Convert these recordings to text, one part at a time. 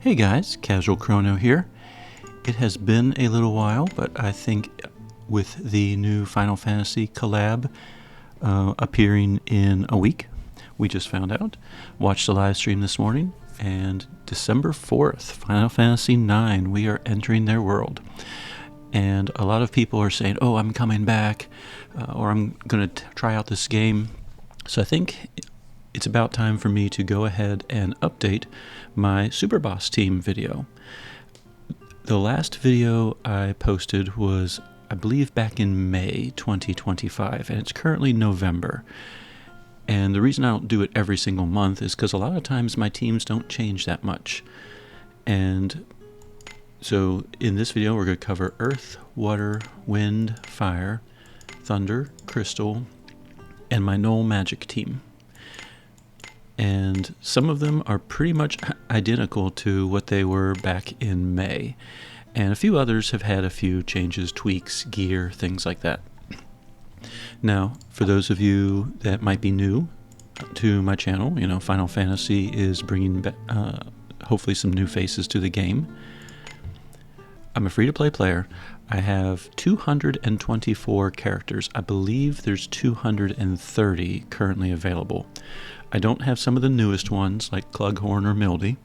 Hey guys, Casual Crono here. It has been a little while, but I think with the new Final Fantasy collab appearing in a week, we just found out. Watched the live stream this morning, and December 4th, Final Fantasy IX, we are entering their world. And a lot of people are saying, oh, I'm coming back, or I'm going to try out this game. So I think it's about time for me to go ahead and update my Superboss team video. The last video I posted was, I believe, back in May 2025, and it's currently November. And the reason I don't do it every single month is because a lot of times my teams don't change that much. And so in this video, we're going to cover Earth, Water, Wind, Fire, Thunder, Crystal, and my Null Magic team. And some of them are pretty much identical to what they were back in May. And a few others have had a few changes, tweaks, gear, things like that. Now, for those of you that might be new to my channel, you know, Final Fantasy is bringing hopefully some new faces to the game. I'm a free-to-play player. I have 224 characters. I believe there's 230 currently available. I don't have some of the newest ones like Clughorn or Mildy,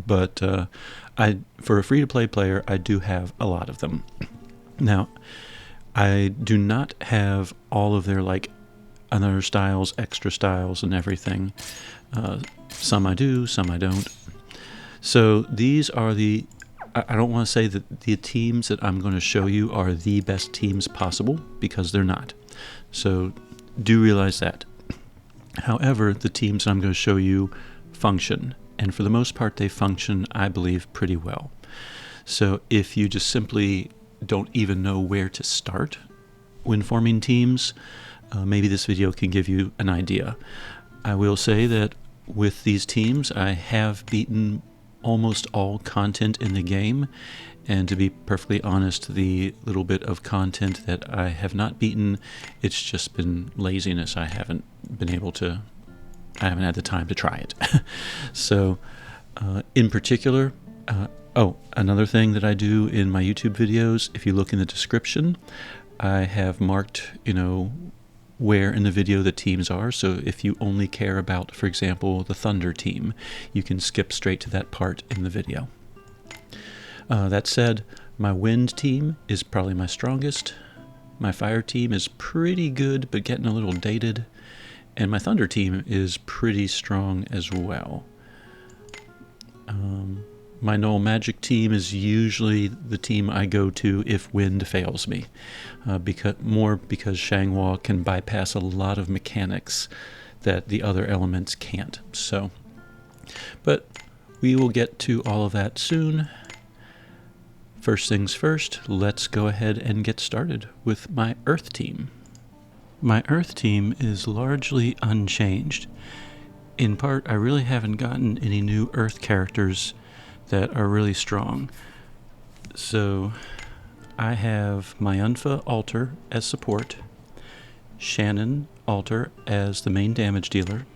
but for a free-to-play player, I do have a lot of them. Now, I do not have all of their like other styles, extra styles, and everything. Some I do, some I don't. So these are the... I don't want to say that the teams that I'm going to show you are the best teams possible, because they're not. So do realize that. However, the teams I'm going to show you function, and for the most part they function, I believe, pretty well. So if you just simply don't even know where to start when forming teams, maybe this video can give you an idea. I will say that with these teams, I have beaten almost all content in the game, and to be perfectly honest, the little bit of content that I have not beaten, it's just been laziness. I haven't had the time to try it. So in particular, another thing that I do in my YouTube videos, if you look in the description, I have marked, where in the video the teams are. So if you only care about, for example, the Thunder team, you can skip straight to that part in the video. That said, my Wind team is probably my strongest. My Fire team is pretty good, but getting a little dated. And my Thunder team is pretty strong as well. My Null Magic team is usually the team I go to if Wind fails me, because Shanghua can bypass a lot of mechanics that the other elements can't. So, but we will get to all of that soon. First things first, let's go ahead and get started with my Earth team. My Earth team is largely unchanged. In part, I really haven't gotten any new Earth characters that are really strong. So I have Myunfa Alter as support, Shannon Alter as the main damage dealer,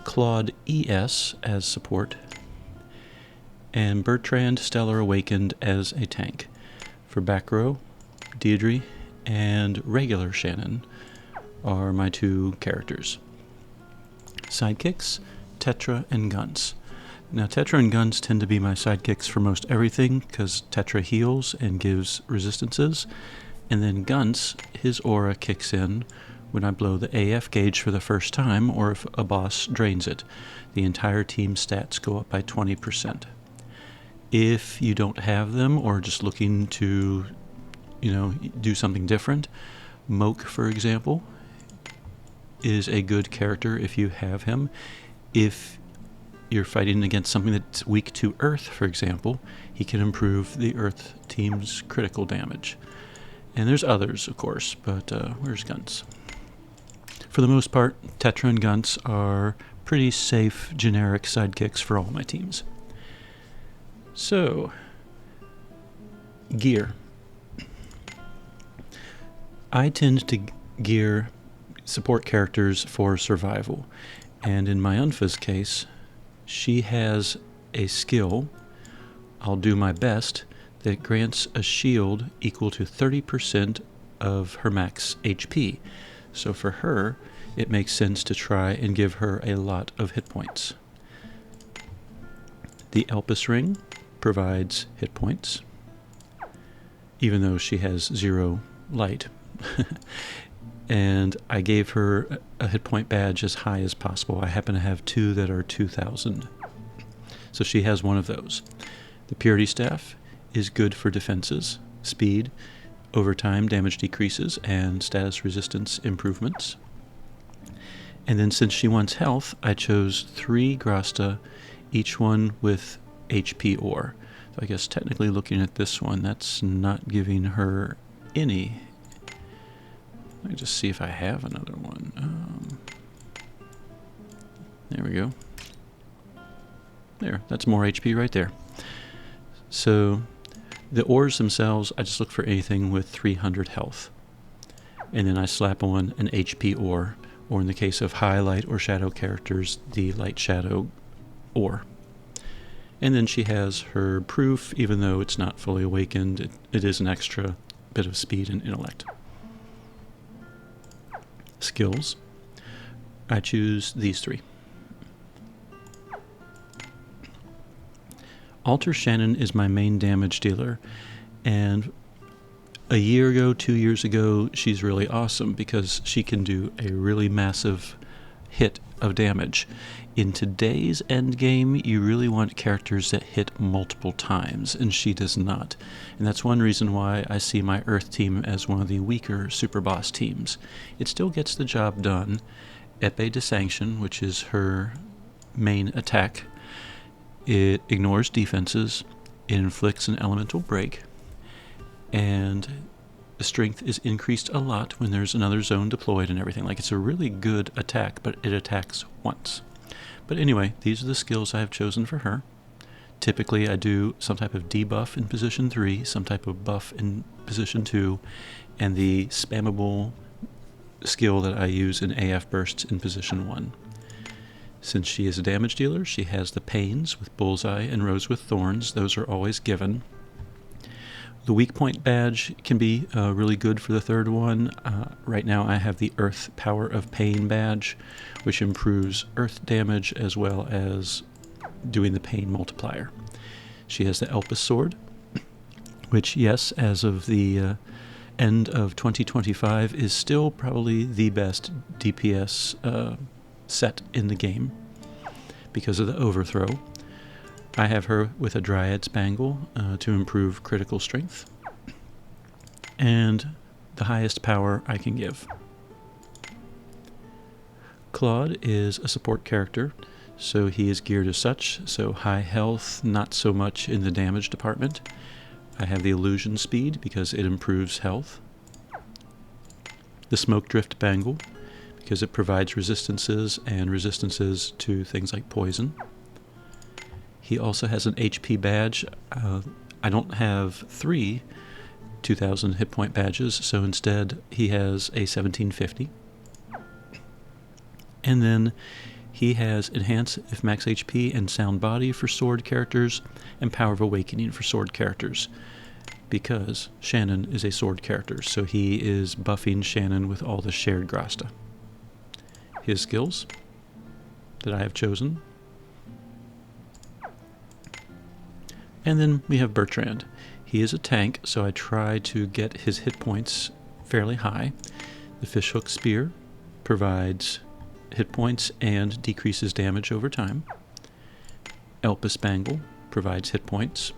Claude ES as support, and Bertrand Stellar Awakened as a tank. For back row, Deirdre and regular Shannon are my two characters. Sidekicks, Tetra and Guns. Now, Tetra and Guns tend to be my sidekicks for most everything, because Tetra heals and gives resistances, and then Guns, his aura kicks in when I blow the AF gauge for the first time, or if a boss drains it. The entire team's stats go up by 20%. If you don't have them, or just looking to, do something different, Moke, for example, is a good character if you have him. If you're fighting against something that's weak to Earth, for example, he can improve the Earth team's critical damage. And there's others, of course, but where's Guns? For the most part, Tetra and Guns are pretty safe, generic sidekicks for all my teams. So, gear. I tend to gear support characters for survival, and in Myunfa's case, She has a skill, I'll do my best, that grants a shield equal to 30% of her max HP. So for her, it makes sense to try and give her a lot of hit points. The Elpis ring provides hit points, even though she has 0 light. And I gave her a hit point badge as high as possible. I happen to have 2 that are 2,000. So she has one of those. The Purity Staff is good for defenses, speed, over time damage decreases, and status resistance improvements. And then since she wants health, I chose 3 grasta, each one with HP ore. So I guess technically looking at this one, that's not giving her any. Let me just see if I have another one. There we go. There, that's more HP right there. So the ores themselves, I just look for anything with 300 health. And then I slap on an HP ore, or in the case of highlight or shadow characters, the light shadow ore. And then she has her proof, even though it's not fully awakened, it is an extra bit of speed and intellect. Skills, I choose these 3. Alter Shannon is my main damage dealer, and a year ago, 2 years ago, she's really awesome because she can do a really massive hit of damage. In today's endgame, you really want characters that hit multiple times, and she does not. And that's one reason why I see my Earth team as one of the weaker Superboss teams. It still gets the job done. Epée de Sanction, which is her main attack, it ignores defenses, it inflicts an elemental break, and the strength is increased a lot when there's another zone deployed and everything. Like, it's a really good attack, but it attacks once. But anyway, these are the skills I have chosen for her. Typically, I do some type of debuff in position 3, some type of buff in position 2, and the spammable skill that I use in AF bursts in position 1. Since she is a damage dealer, she has the Pains with Bullseye and Rose with Thorns. Those are always given. The weak point badge can be really good for the third one. Right now I have the Earth Power of Pain badge, which improves earth damage as well as doing the pain multiplier. She has the Elpis sword, which, yes, as of the end of 2025, is still probably the best DPS set in the game because of the overthrow. I have her with a Dryad Spangle to improve critical strength, and the highest power I can give. Claude is a support character, so he is geared as such, so high health, not so much in the damage department. I have the Illusion Speed because it improves health. The Smoke Drift Bangle because it provides resistances and resistances to things like poison. He also has an HP badge. I don't have 3 2,000 hit point badges, so instead he has a 1750. And then he has Enhance if max HP and Sound Body for sword characters, and Power of Awakening for sword characters, because Shannon is a sword character, so he is buffing Shannon with all the shared grasta. His skills that I have chosen. And then we have Bertrand. He is a tank, so I try to get his hit points fairly high. The Fishhook Spear provides hit points and decreases damage over time. Elpis Bangle provides hit points.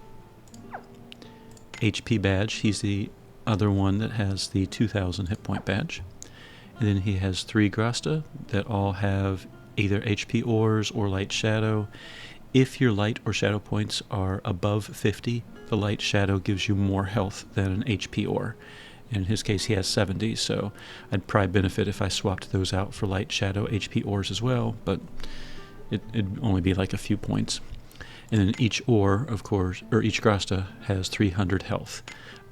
HP badge, he's the other one that has the 2,000 hit point badge. And then he has 3 grasta that all have either HP ores or light shadow. If your light or shadow points are above 50, the light shadow gives you more health than an HP ore. In his case, he has 70, so I'd probably benefit if I swapped those out for light shadow HP ores as well, but it'd only be like a few points. And then each ore, of course, or each grasta has 300 health.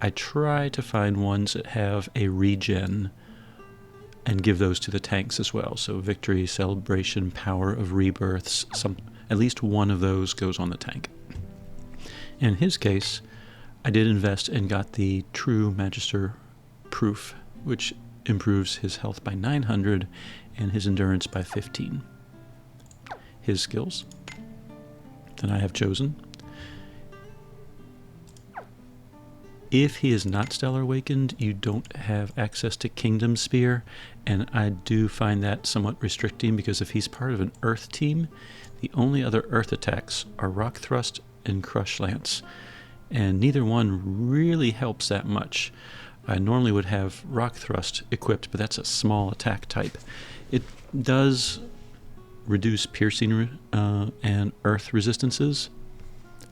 I try to find ones that have a regen and give those to the tanks as well. So Victory, Celebration, Power of Rebirths, at least one of those goes on the tank. In his case, I did invest and got the True Magister Proof, which improves his health by 900 and his endurance by 15. His skills that I have chosen. If he is not Stellar Awakened, you don't have access to Kingdom Spear, and I do find that somewhat restricting because if he's part of an Earth team, the only other Earth attacks are Rock Thrust and Crush Lance, and neither one really helps that much. I normally would have Rock Thrust equipped, but that's a small attack type. It does reduce piercing and Earth resistances.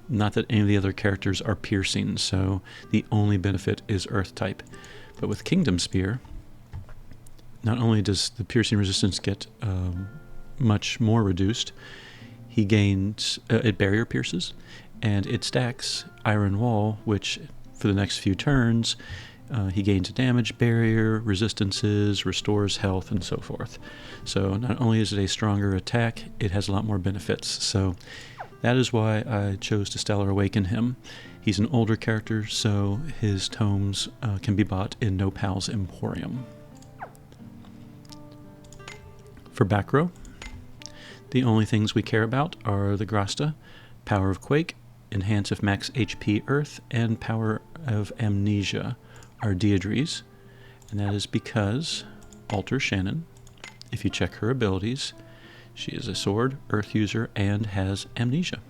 Not that any of the other characters are piercing, so the only benefit is Earth type. But with Kingdom Spear, not only does the piercing resistance get much more reduced, he gains, it barrier pierces, and it stacks Iron Wall, which for the next few turns, he gains a damage barrier, resistances, restores health, and so forth. So not only is it a stronger attack, it has a lot more benefits. So that is why I chose to Stellar Awaken him. He's an older character, so his tomes can be bought in No Pal's Emporium. For back row, the only things we care about are the grasta, Power of Quake, Enhance if Max HP Earth, and Power of Amnesia are Deirdre's, and that is because Alter Shannon, if you check her abilities, she is a sword, earth user, and has amnesia.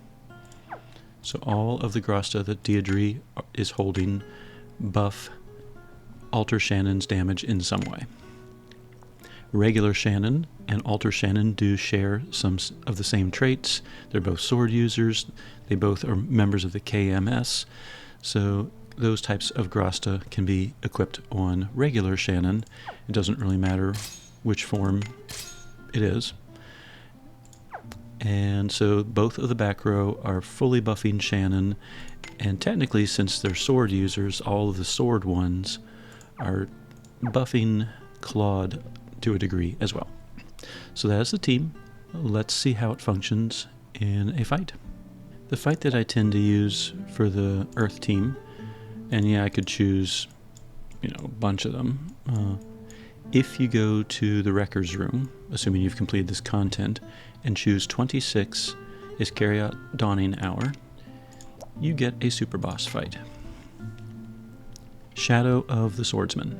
So all of the grasta that Deirdre is holding buff Alter Shannon's damage in some way. Regular Shannon and Alter Shannon do share some of the same traits. They're both sword users. They both are members of the KMS. So those types of grasta can be equipped on regular Shannon. It doesn't really matter which form it is. And so both of the back row are fully buffing Shannon, and technically, since they're sword users, all of the sword ones are buffing Claude to a degree as well. So that is the team. Let's see how it functions in a fight. The fight that I tend to use for the Earth team, and yeah, I could choose, a bunch of them. If you go to the Wrecker's Room, assuming you've completed this content, and choose 26 Iscariot Dawning Hour, you get a Superboss fight. Shadow of the Swordsman.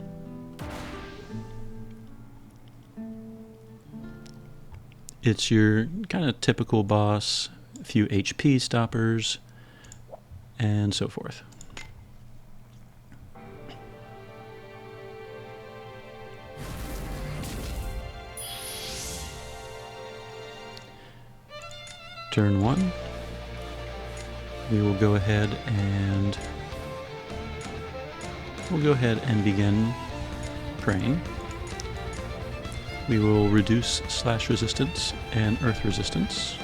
It's your kind of typical boss, a few HP stoppers, and so forth. Turn 1, we will go ahead and begin praying. We will reduce slash resistance and earth resistance.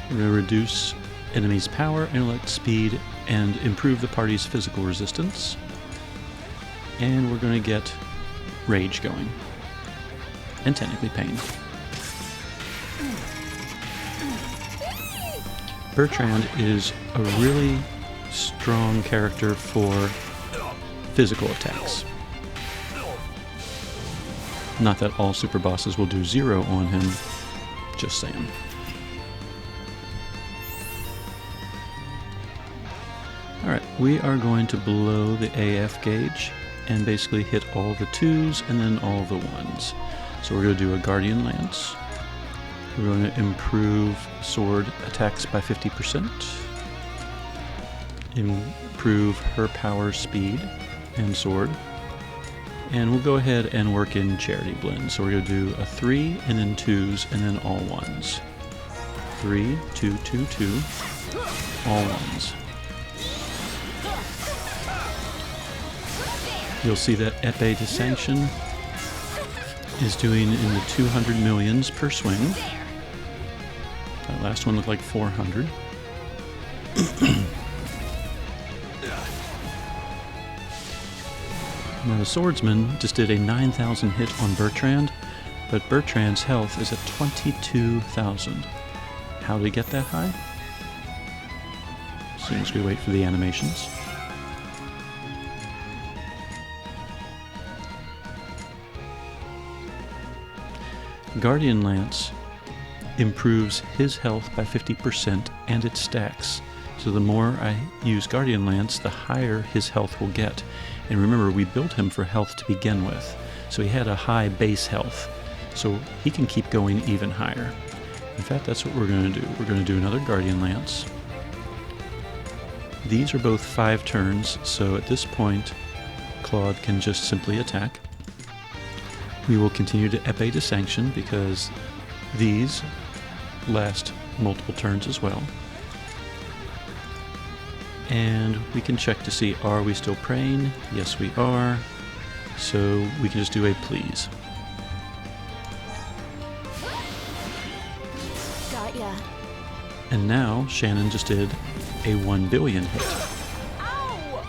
We're going to reduce enemies' power, intellect, speed, and improve the party's physical resistance. And we're going to get rage going, and technically pain. Bertrand is a really strong character for physical attacks. Not that all super bosses will do 0 on him, just saying. Alright, we are going to blow the AF gauge and basically hit all the 2s and then all the 1s. So we're going to do a Guardian Lance. We're going to improve sword attacks by 50%. Improve her power, speed, and sword. And we'll go ahead and work in Charity Blend. So we're going to do a 3, and then 2s, and then all 1s. 3, 2, 2, 2, all 1s. You'll see that Epée de Sanction is doing in the 200 millions per swing. That last one looked like 400. Now the Swordsman just did a 9,000 hit on Bertrand, but Bertrand's health is at 22,000. How did he get that high? As soon as we wait for the animations. Guardian Lance improves his health by 50% and it stacks. So the more I use Guardian Lance, the higher his health will get. And remember, we built him for health to begin with. So he had a high base health. So he can keep going even higher. In fact, that's what we're going to do. We're going to do another Guardian Lance. These are both 5 turns, so at this point, Claude can just simply attack. We will continue to epee to sanction because these last multiple turns as well. And we can check to see, are we still praying? Yes, we are. So we can just do a please. Got ya. And now Shannon just did a 1 billion hit. Ow!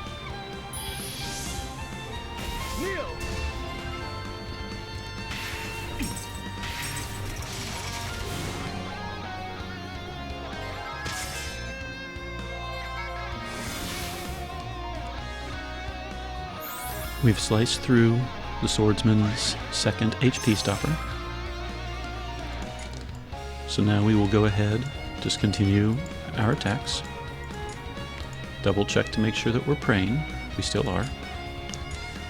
We've sliced through the Swordsman's second HP stopper. So now we will go ahead, just continue our attacks. Double check to make sure that we're praying. We still are.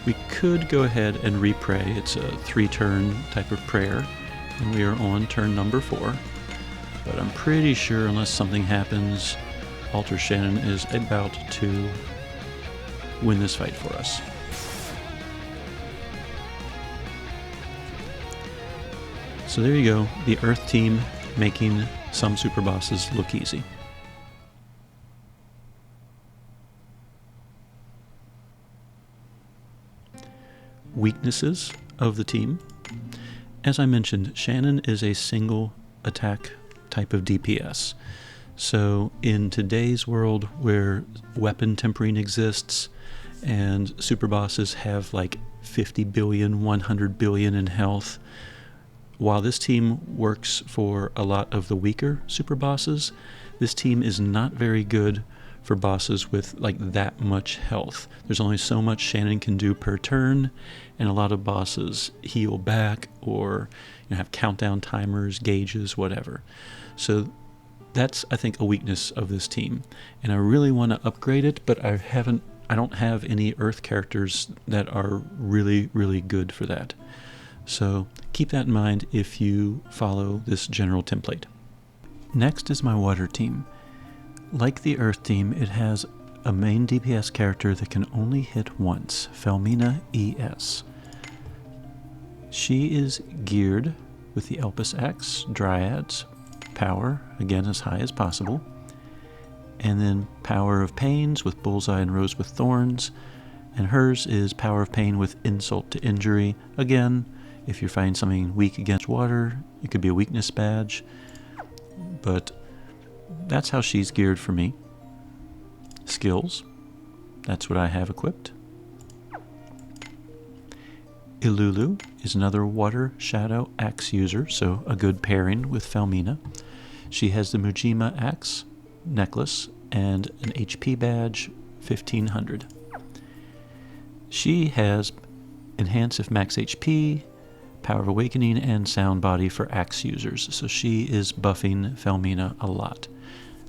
We could go ahead and re-pray. It's a 3-turn type of prayer, and we are on turn number 4. But I'm pretty sure unless something happens, Alter Shannon is about to win this fight for us. So there you go, the Earth team making some super bosses look easy. Weaknesses of the team. As I mentioned, Shannon is a single attack type of DPS. So in today's world where weapon tempering exists and super bosses have like 50 billion, 100 billion in health, while this team works for a lot of the weaker super bosses, this team is not very good for bosses with like that much health. There's only so much Shannon can do per turn, and a lot of bosses heal back or have countdown timers, gauges, whatever. So that's, I think, a weakness of this team. And I really want to upgrade it, but I don't have any Earth characters that are really, really good for that. So keep that in mind if you follow this general template. Next is my water team. Like the Earth team, it has a main DPS character that can only hit once, Felmina ES. She is geared with the Elpis Axe, Dryads, power, again as high as possible, and then Power of Pains with Bullseye and Rose with Thorns, and hers is Power of Pain with Insult to Injury. Again, if you're fighting something weak against water, it could be a weakness badge, but that's how she's geared for me. Skills, that's what I have equipped. Ilulu is another water shadow axe user, so a good pairing with Felmina. She has the Mujima axe necklace and an HP badge 1500. She has Enhance if max HP, Power of Awakening, and Sound Body for axe users, so she is buffing Felmina a lot.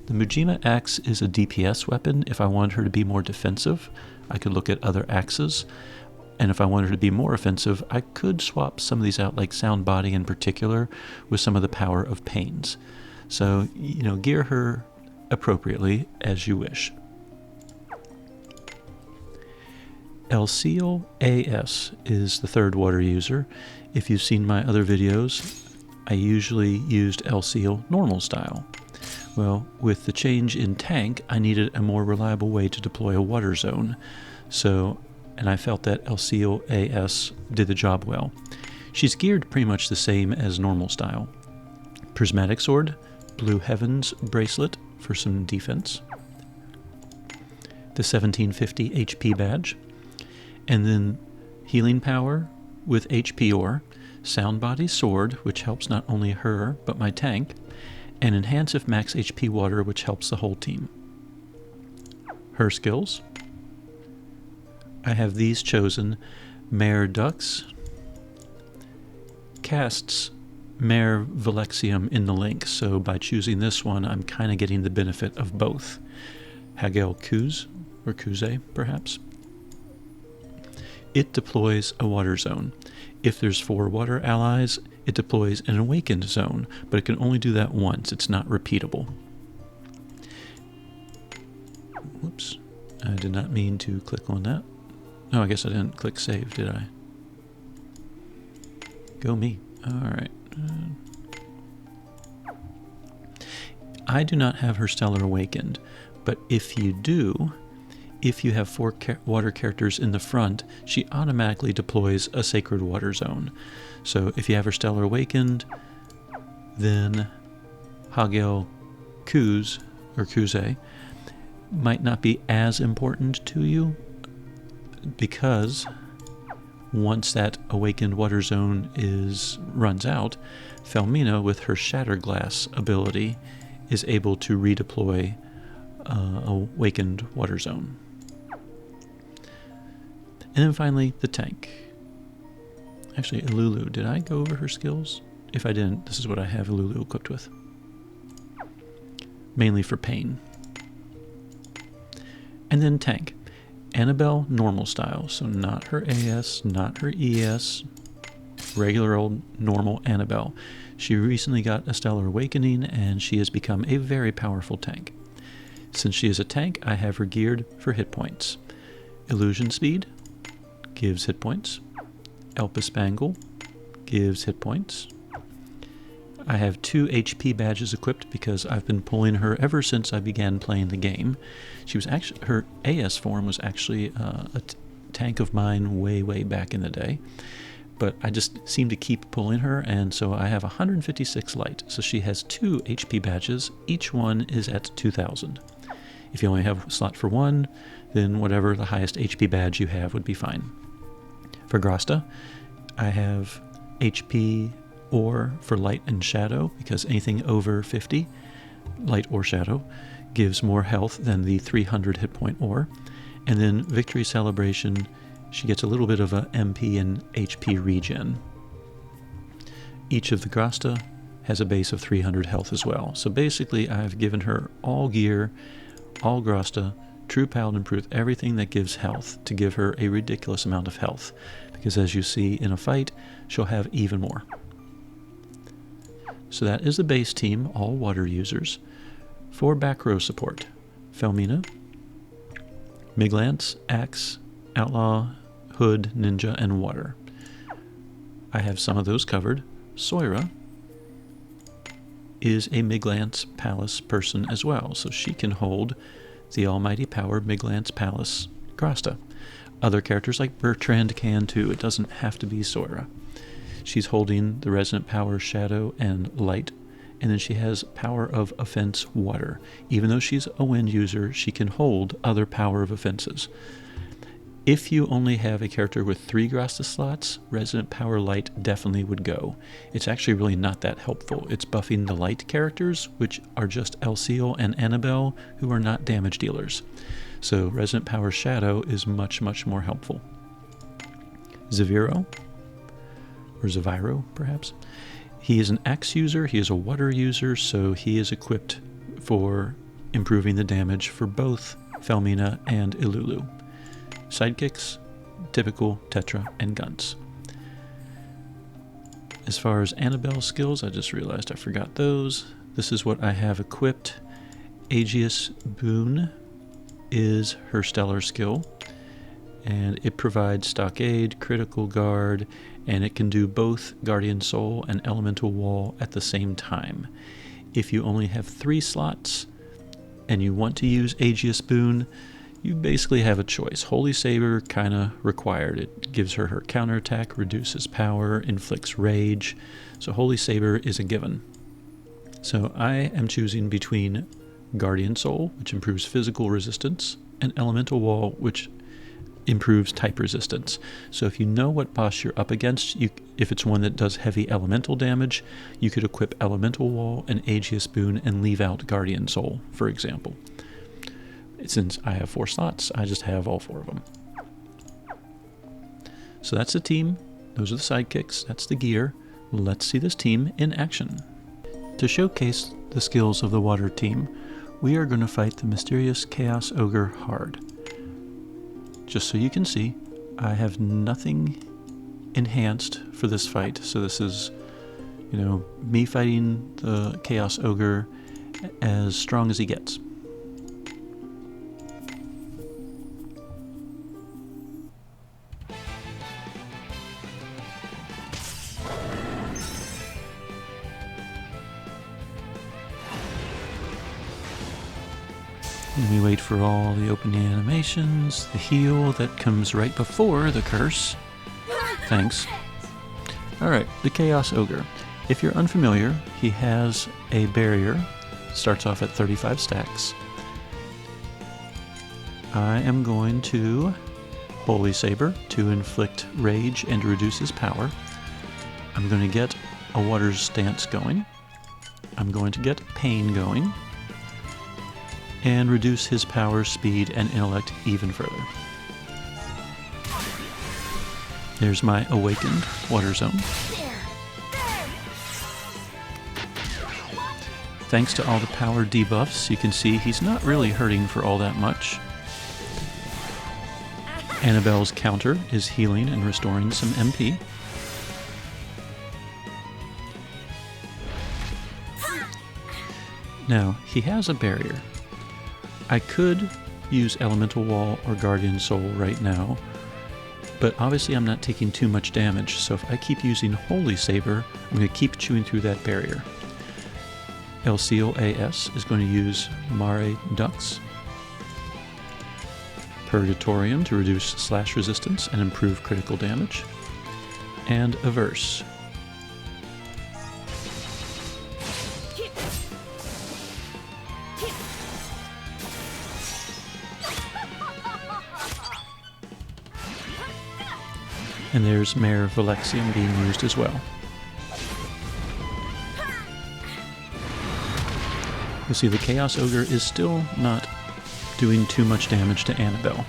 The Mujima axe is a DPS weapon. If I wanted her to be more defensive, I could look at other axes. And if I wanted her to be more offensive, I could swap some of these out, like Sound Body in particular, with some of the Power of Pains. So, gear her appropriately as you wish. Elseal AS is the third water user. If you've seen my other videos, I usually used Elseal normal style. Well, with the change in tank, I needed a more reliable way to deploy a water zone. And I felt that Elseal AS did the job well. She's geared pretty much the same as normal style. Prismatic Sword, Blue Heavens Bracelet for some defense, the 1750 HP badge, and then Healing Power with HP Ore. Sound Body Sword, which helps not only her, but my tank, and Enhance if max HP water, which helps the whole team. Her skills. I have these chosen. Mare Dux casts Mare Valexium in the link, so by choosing this one, I'm kind of getting the benefit of both. Hagel Kuz, or Kuze, perhaps. It deploys a water zone. If there's 4 water allies, it deploys an awakened zone, but it can only do that once. It's not repeatable. Whoops. I did not mean to click on that. Oh, I guess I didn't click save, did I? Go me. Alright. I do not have her Stellar Awakened, but if you do, if you have 4 water characters in the front, she automatically deploys a Sacred Water Zone. So if you have her Stellar Awakened, then Hagel Kuz, or Kuze, might not be as important to you, because once that Awakened Water Zone runs out, Felmina, with her Shatterglass ability, is able to redeploy Awakened Water Zone. And then finally, the tank. Actually, Ilulu, did I go over her skills? If I didn't, this is what I have Ilulu equipped with. Mainly for pain. And then tank. Annabelle normal style, so not her AS, not her ES, regular old normal Annabelle. She recently got a Stellar Awakening, and she has become a very powerful tank. Since she is a tank, I have her geared for hit points. Illusion Speed gives hit points. Elpis Bangle gives hit points. I have 2 HP badges equipped because I've been pulling her ever since I began playing the game. She was actually, her AS form was actually a tank of mine way back in the day. But I just seem to keep pulling her, and so I have 156 light. So she has 2 HP badges. Each one is at 2,000. If you only have a slot for 1, then whatever the highest HP badge you have would be fine. For Grasta, I have HP or for light and shadow, because anything over 50, light or shadow, gives more health than the 300 hit point ore. And then Victory Celebration, she gets a little bit of a MP and HP regen. Each of the Grasta has a base of 300 health as well. So basically I've given her all gear, all Grasta, True Paladin Proof, everything that gives health, to give her a ridiculous amount of health. Because as you see in a fight, she'll have even more. So that is the base team, all water users. For back row support, Felmina, Miglance, Axe, Outlaw, Hood, Ninja, and Water. I have some of those covered. Soira is a Miglance Palace person as well, so she can hold the almighty power Miglance Palace Grasta. Other characters like Bertrand can too. It doesn't have to be Soira. She's holding the Resonant Power Shadow and Light, and then she has Power of Offense Water. Even though she's a wind user, she can hold other Power of Offenses. If you only have a character with 3 Grasta slots, Resonant Power Light definitely would go. It's actually really not that helpful. It's buffing the light characters, which are just Elseal and Annabelle, who are not damage dealers. So Resonant Power Shadow is much more helpful. Zaviro, or Zaviro, perhaps. He is an Axe user, he is a water user, so he is equipped for improving the damage for both Felmina and Ilulu. Sidekicks, typical Tetra, and Guns. As far as Annabelle's skills, I just realized I forgot those. This is what I have equipped. Aegis Boon is her stellar skill, and it provides Stockade, Critical Guard, and it can do both Guardian Soul and Elemental Wall at the same time. If you only have 3 slots and you want to use Aegis Boon, you basically have a choice. Holy Saber kind of required. It gives her counterattack, reduces power, inflicts rage. So Holy Saber is a given. So I am choosing between Guardian Soul, which improves physical resistance, and Elemental Wall, which improves type resistance. So if you know what boss you're up against, if it's one that does heavy elemental damage, you could equip Elemental Wall and Aegis Boon and leave out Guardian Soul, for example. Since I have 4 slots, I just have all 4 of them. So that's the team. Those are the sidekicks. That's the gear. Let's see this team in action. To showcase the skills of the water team, we are going to fight the mysterious Chaos Ogre hard. Just so you can see, I have nothing enhanced for this fight. So this is, me fighting the Chaos Ogre as strong as he gets. And we wait for all the opening animations, the heal that comes right before the curse. Thanks. Alright, the Chaos Ogre. If you're unfamiliar, he has a barrier. Starts off at 35 stacks. I am going to Holy Saber to inflict rage and reduce his power. I'm going to get a Water's Stance going. I'm going to get Pain going. And reduce his power, speed, and intellect even further. There's my awakened Water Zone. Thanks to all the power debuffs, you can see he's not really hurting for all that much. Annabelle's counter is healing and restoring some MP. Now, he has a barrier. I could use Elemental Wall or Guardian Soul right now, but obviously I'm not taking too much damage, so if I keep using Holy Saber, I'm going to keep chewing through that barrier. El Seal AS is going to use Mare Dux, Purgatorium to reduce slash resistance and improve critical damage, and Averse. And there's Mare Valexium being used as well. You see the Chaos Ogre is still not doing too much damage to Annabelle.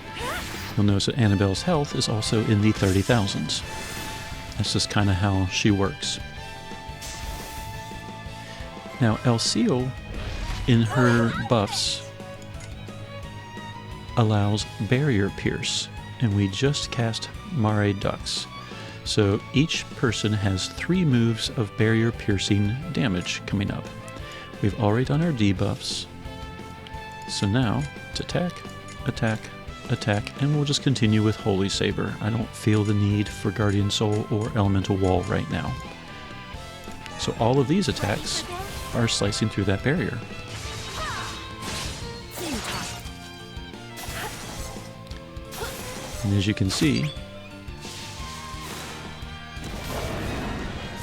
You'll notice that Annabelle's health is also in the 30,000s. That's just kind of how she works. Now El Seal, in her buffs, allows Barrier Pierce, and we just cast Mare Dux. So each person has 3 moves of barrier piercing damage coming up. We've already done our debuffs. So now it's attack, attack, attack, and we'll just continue with Holy Saber. I don't feel the need for Guardian Soul or Elemental Wall right now. So all of these attacks are slicing through that barrier. And as you can see,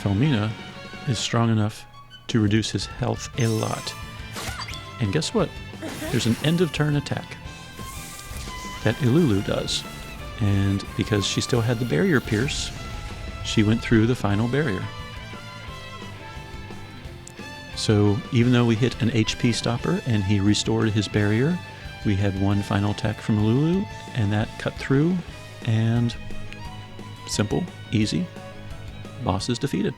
Felmina is strong enough to reduce his health a lot. And guess what? There's an end of turn attack that Ilulu does. And because she still had the barrier pierce, she went through the final barrier. So even though we hit an HP stopper and he restored his barrier, we had one final attack from Ilulu, and that cut through, and simple, easy, boss is defeated.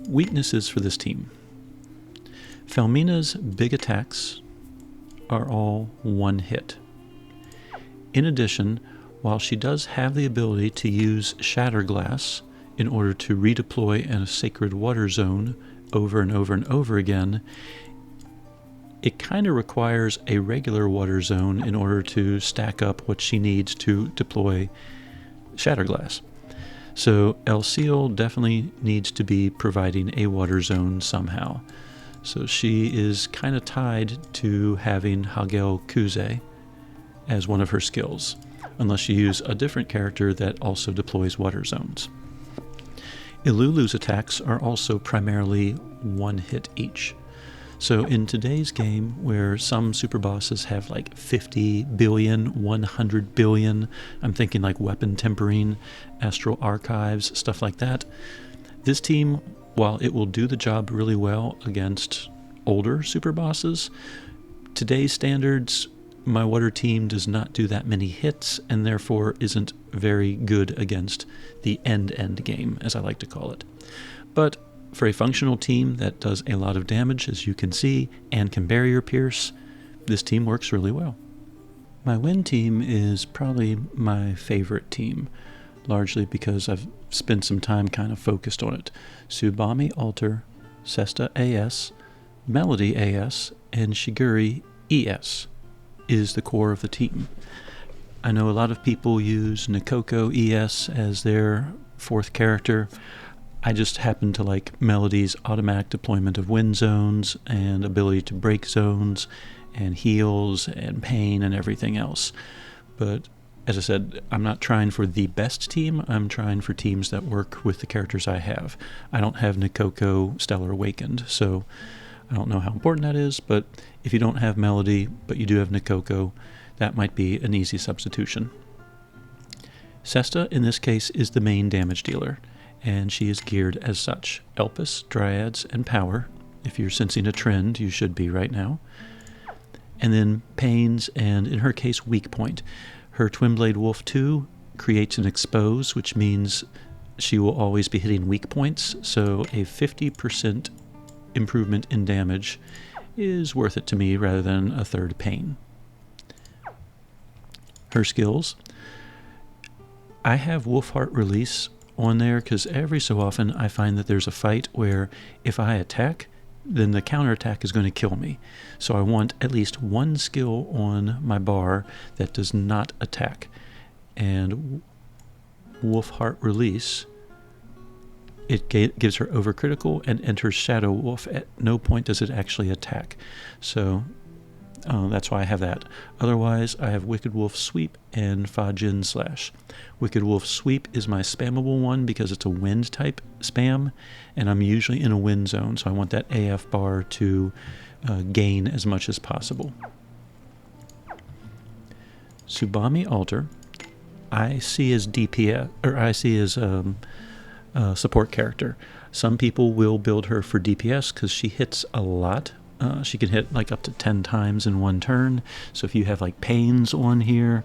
Weaknesses for this team. Felmina's big attacks are all one hit. In addition, while she does have the ability to use Shatter Glass in order to redeploy in a Sacred Water Zone over and over and over again, it kind of requires a regular water zone in order to stack up what she needs to deploy Shatterglass. So El Seal definitely needs to be providing a water zone somehow. So she is kind of tied to having Hagel Kuze as one of her skills, unless you use a different character that also deploys water zones. Ilulu's attacks are also primarily one hit each. So in today's game, where some super bosses have like 50 billion, 100 billion, I'm thinking like weapon tempering, astral archives, stuff like that, this team, while it will do the job really well against older super bosses, today's standards, my water team does not do that many hits and therefore isn't very good against the end game, as I like to call it. But for a functional team that does a lot of damage, as you can see, and can barrier pierce, this team works really well. My win team is probably my favorite team, largely because I've spent some time kind of focused on it. Tsubame Alter, Sesta AS, Melody AS, and Shiguri ES is the core of the team. I know a lot of people use Nikoko ES as their fourth character. I just happen to like Melody's automatic deployment of wind zones and ability to break zones and heals and pain and everything else. But as I said, I'm not trying for the best team. I'm trying for teams that work with the characters I have. I don't have Nikoko Stellar Awakened, so I don't know how important that is, but if you don't have Melody, but you do have Nikoko, that might be an easy substitution. Sesta, in this case, is the main damage dealer, and she is geared as such. Elpis, Dryads, and Power. If you're sensing a trend, you should be right now. And then Pains, and in her case, Weak Point. Her Twin Blade Wolf 2 creates an expose, which means she will always be hitting weak points, so a 50% improvement in damage is worth it to me rather than a third pain. Her skills. I have Wolfheart Release on there because every so often I find that there's a fight where if I attack, then the counterattack is going to kill me. So I want at least one skill on my bar that does not attack. And Wolfheart Release, it gives her overcritical and enters Shadow Wolf. At no point does it actually attack. So that's why I have that. Otherwise, I have Wicked Wolf Sweep and Fajin Slash. Wicked Wolf Sweep is my spammable one because it's a wind type spam, and I'm usually in a wind zone, so I want that AF bar to gain as much as possible. Tsubame Alter, I see as DPS, or I see as support character. Some people will build her for DPS because she hits a lot. She can hit like up to 10 times in one turn. So if you have like Pains on here,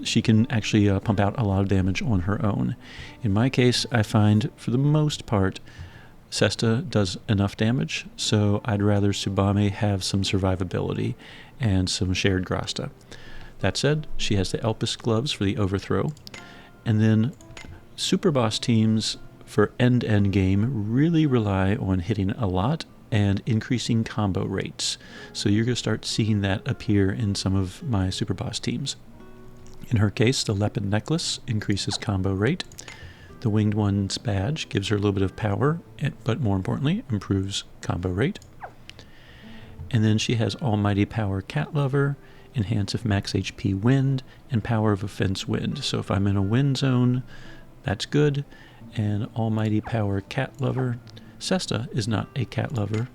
she can actually pump out a lot of damage on her own. In my case, I find for the most part, Sesta does enough damage, so I'd rather Tsubame have some survivability and some shared grasta. That said, she has the Elpis gloves for the overthrow, and then Superboss teams for end game really rely on hitting a lot and increasing combo rates. So you're going to start seeing that appear in some of my Superboss teams. In her case, the Leopard Necklace increases combo rate. The Winged One's badge gives her a little bit of power, but more importantly, improves combo rate. And then she has Almighty Power Cat Lover, Enhance of Max HP Wind, and Power of Offense Wind. So if I'm in a wind zone, that's good. And Almighty Power Cat Lover. Sesta is not a cat lover.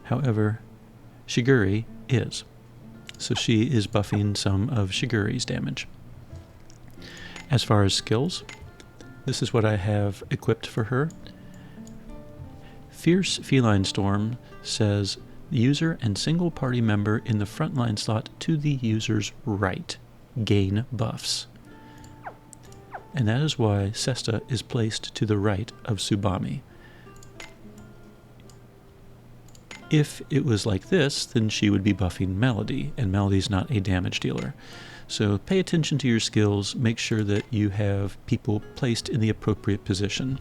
However, Shiguri is. So she is buffing some of Shiguri's damage. As far as skills, this is what I have equipped for her. Fierce Feline Storm says user and single party member in the frontline slot to the user's right gain buffs. And that is why Sesta is placed to the right of Tsubame. If it was like this, then she would be buffing Melody, and Melody's not a damage dealer. So pay attention to your skills, make sure that you have people placed in the appropriate position.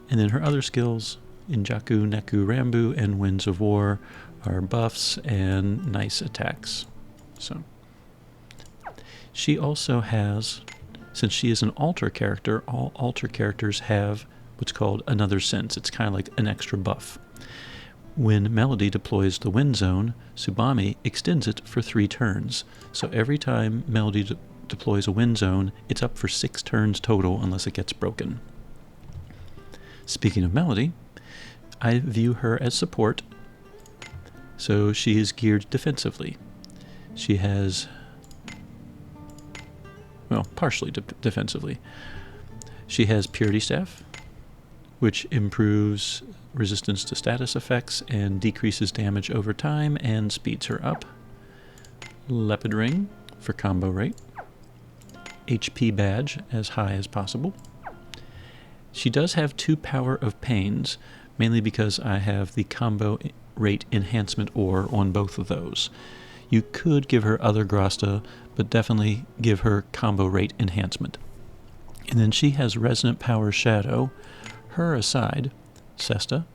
And then her other skills, Injaku, Neku, Rambu, and Winds of War, are buffs and nice attacks. So she also has, since she is an alter character, all alter characters have what's called another sense. It's kind of like an extra buff. When Melody deploys the Wind Zone, Tsubame extends it for 3 turns. So every time Melody deploys a Wind Zone, it's up for 6 turns total unless it gets broken. Speaking of Melody, I view her as support, so she is geared defensively. She has, well, partially defensively. She has Purity Staff, which improves resistance to status effects and decreases damage over time and speeds her up. Leopard Ring for combo rate. HP badge as high as possible. She does have 2 Power of Pains, mainly because I have the combo rate enhancement ore on both of those. You could give her other grasta, but definitely give her combo rate enhancement. And then she has Resonant Power Shadow. Her aside, Sesta,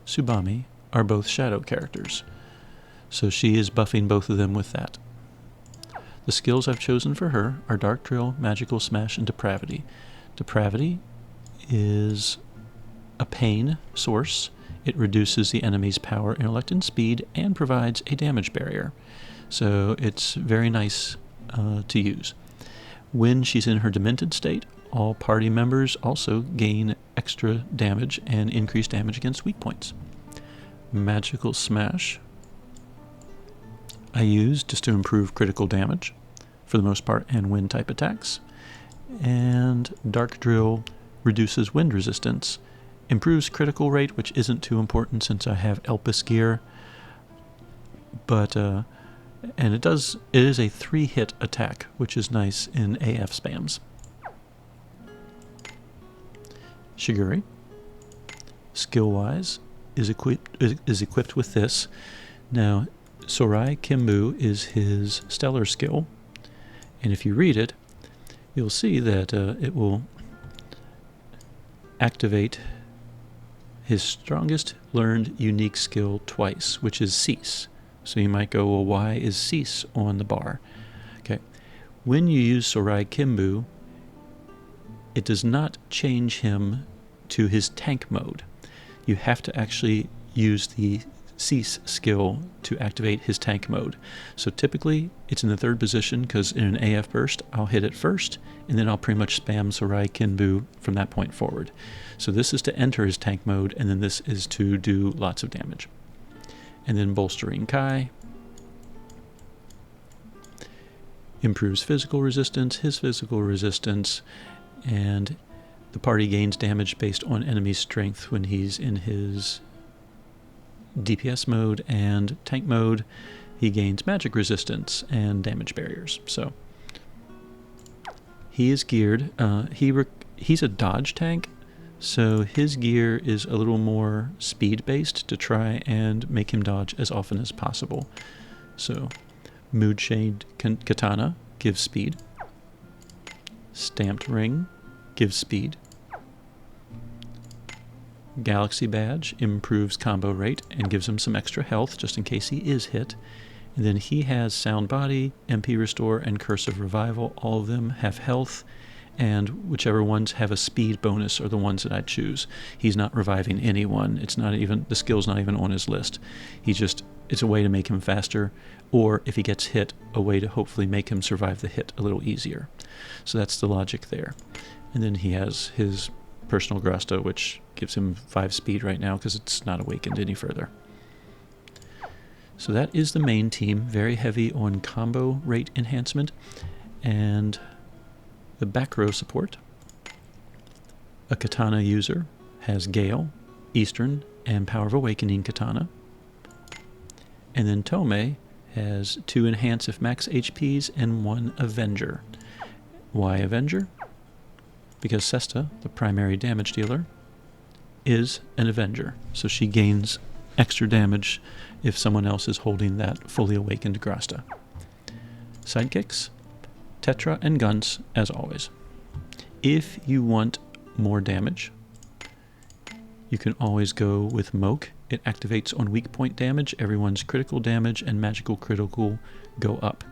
Tsubami are both shadow characters, so she is buffing both of them with that. The skills I've chosen for her are Dark Drill, Magical Smash, and Depravity. Depravity is a pain source. It reduces the enemy's power, intellect, and speed, and provides a damage barrier. So it's very nice to use. When she's in her demented state, all party members also gain extra damage and increased damage against weak points. Magical Smash I use just to improve critical damage, for the most part, and wind type attacks. And Dark Drill reduces wind resistance, improves critical rate, which isn't too important since I have Elpis gear, but and it is a 3-hit attack, which is nice in AF spams. Shiguri, skill-wise, is equipped with this. Now, Sorai Kimbu is his stellar skill, and if you read it, you'll see that it will activate his strongest learned unique skill twice, which is Cease. So you might go, well, why is Cease on the bar? Okay, when you use Sorai Kimbu, it does not change him to his tank mode. You have to actually use the Cease skill to activate his tank mode. So typically it's in the 3rd position because in an AF burst I'll hit it first and then I'll pretty much spam Sorai Kinbu from that point forward. So this is to enter his tank mode, and then this is to do lots of damage. And then Bolstering Kai improves physical resistance, his physical resistance, and the party gains damage based on enemy strength when he's in his DPS mode, and tank mode he gains magic resistance and damage barriers. So he is geared, he's a dodge tank, so his gear is a little more speed based to try and make him dodge as often as possible. So Mood Shade Katana gives speed, Stamped Ring gives speed, Galaxy Badge improves combo rate and gives him some extra health just in case he is hit. And then he has Sound Body, MP Restore, and Curse of Revival. All of them have health, and whichever ones have a speed bonus are the ones that I choose. He's not reviving anyone. It's not even, the skill's not even on his list. It's a way to make him faster, or if he gets hit, a way to hopefully make him survive the hit a little easier. So that's the logic there. And then he has his personal grasta, which gives him 5 speed right now because it's not awakened any further. So that is the main team, very heavy on combo rate enhancement. And the back row support, a katana user has Gale, Eastern, and Power of Awakening katana. And then Tomei has 2 enhance if max HPs and 1 Avenger. Why Avenger? Because Sesta, the primary damage dealer, is an Avenger, so she gains extra damage if someone else is holding that fully awakened grasta. Sidekicks, Tetra, and Guns, as always. If you want more damage, you can always go with Moke. It activates on weak point damage. Everyone's critical damage and magical critical go up.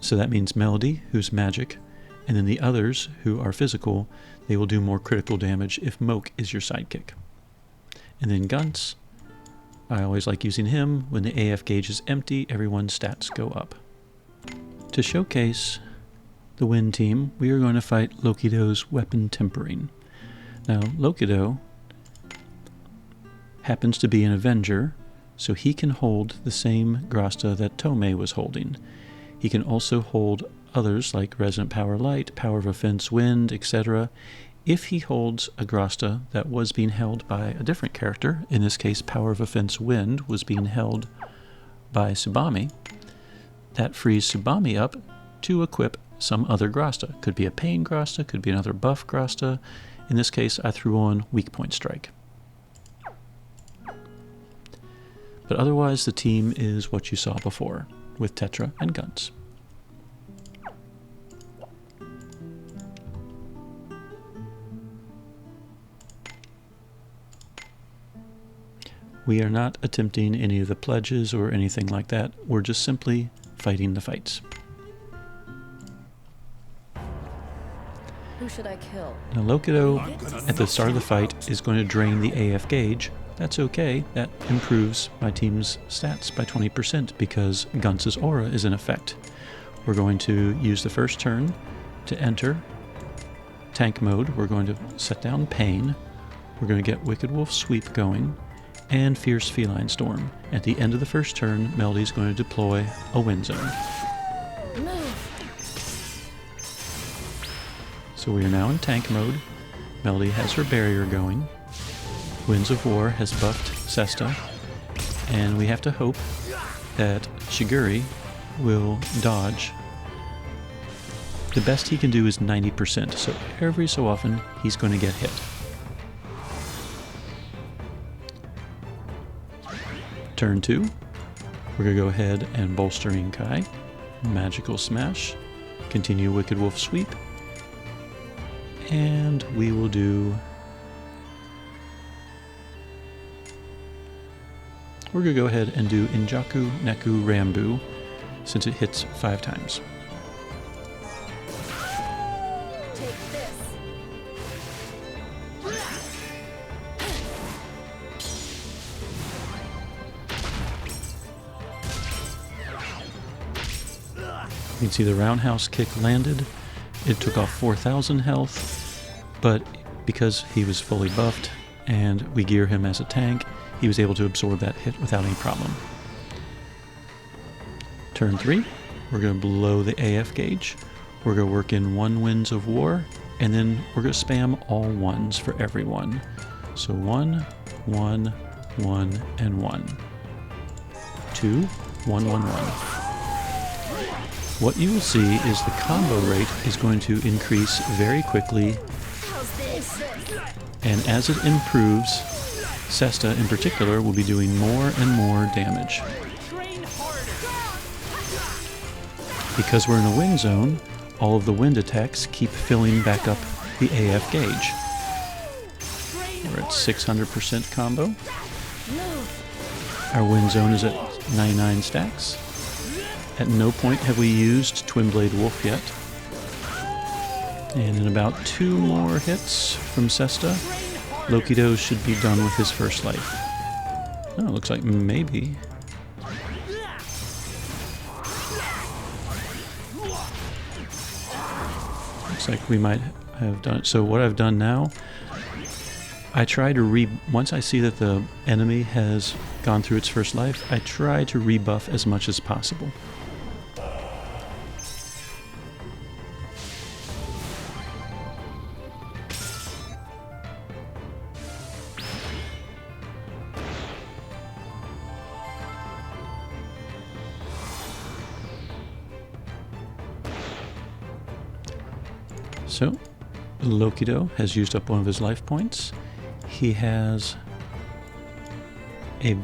So that means Melody, who's magic, and then the others, who are physical, they will do more critical damage if Moke is your sidekick. And then Guns, I always like using him. When the AF gauge is empty, everyone's stats go up. To showcase the win team, we are going to fight Lokido's Weapon Tempering. Now, Lokido happens to be an Avenger, so he can hold the same grasta that Tomei was holding. He can also hold others like Resonant Power Light, Power of Offense Wind, etc. If he holds a grasta that was being held by a different character, in this case Power of Offense Wind was being held by Tsubame, that frees Tsubame up to equip some other grasta. Could be a Pain grasta, could be another buff grasta. In this case, I threw on Weak Point Strike. But otherwise, the team is what you saw before, with Tetra and guns. We are not attempting any of the pledges or anything like that. We're just simply fighting the fights. Who should I kill? Now Lokido, at the start of the fight, is going to drain the AF gauge. That's okay. That improves my team's stats by 20% because Guns' aura is in effect. We're going to use the first turn to enter tank mode. We're going to set down Pain. We're going to get Wicked Wolf Sweep going and Fierce Feline Storm. At the end of the first turn, Melody's going to deploy a Wind Zone. So we are now in tank mode. Melody has her barrier going. Winds of War has buffed Sesta. And we have to hope that Shiguri will dodge. The best he can do is 90%, so every so often he's going to get hit. Turn 2, we're going to go ahead and bolster Inkai. Magical Smash. Continue Wicked Wolf Sweep. And we will do... We're going to go ahead and do Injaku Neku Rambu, since it hits 5 times. Take this. You can see the roundhouse kick landed. It took off 4,000 health, but because he was fully buffed and we gear him as a tank, he was able to absorb that hit without any problem. Turn 3, we're going to blow the AF gauge. We're going to work in 1 Winds of War, and then we're going to spam all 1s for everyone. So 1, 1, 1, and 1. 2, 1, 1, 1. What you will see is the combo rate is going to increase very quickly, and as it improves, Sesta in particular will be doing more and more damage. Because we're in a wind zone, all of the wind attacks keep filling back up the AF gauge. We're at 600% combo. Our wind zone is at 99 stacks. At no point have we used Twin Blade Wolf yet. And in about 2 more hits from Sesta, Lokido should be done with his first life. Oh, looks like maybe. Looks like we might have done it. So what I've done now, I try to once I see that the enemy has gone through its first life, I try to rebuff as much as possible. So, Lokido has used up one of his life points. He has a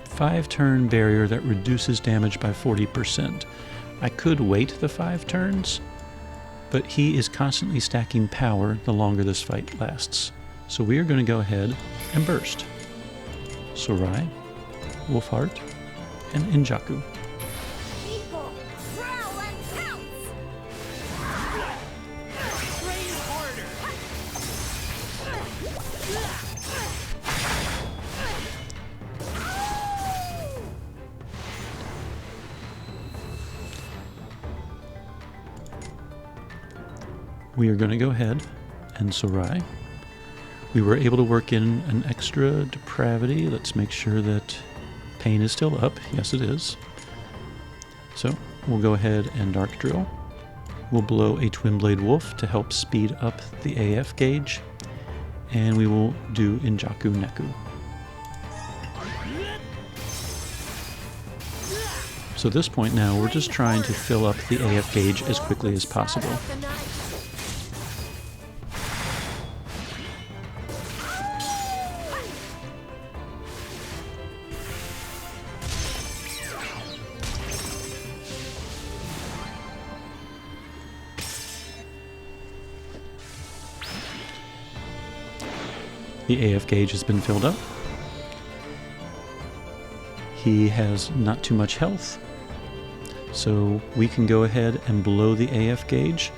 5-turn barrier that reduces damage by 40%. I could wait the 5 turns, but he is constantly stacking power the longer this fight lasts. So we are going to go ahead and burst. Sorai, Wolfheart, and Injaku. We are going to go ahead and Sorai. We were able to work in an extra depravity. Let's make sure that pain is still up. Yes, it is. So we'll go ahead and Dark Drill. We'll blow a Twin Blade Wolf to help speed up the AF gauge. And we will do Injaku Neku. So at this point now, we're just trying to fill up the AF gauge as quickly as possible. The AF gauge has been filled up. He has not too much health, so we can go ahead and blow the AF gauge.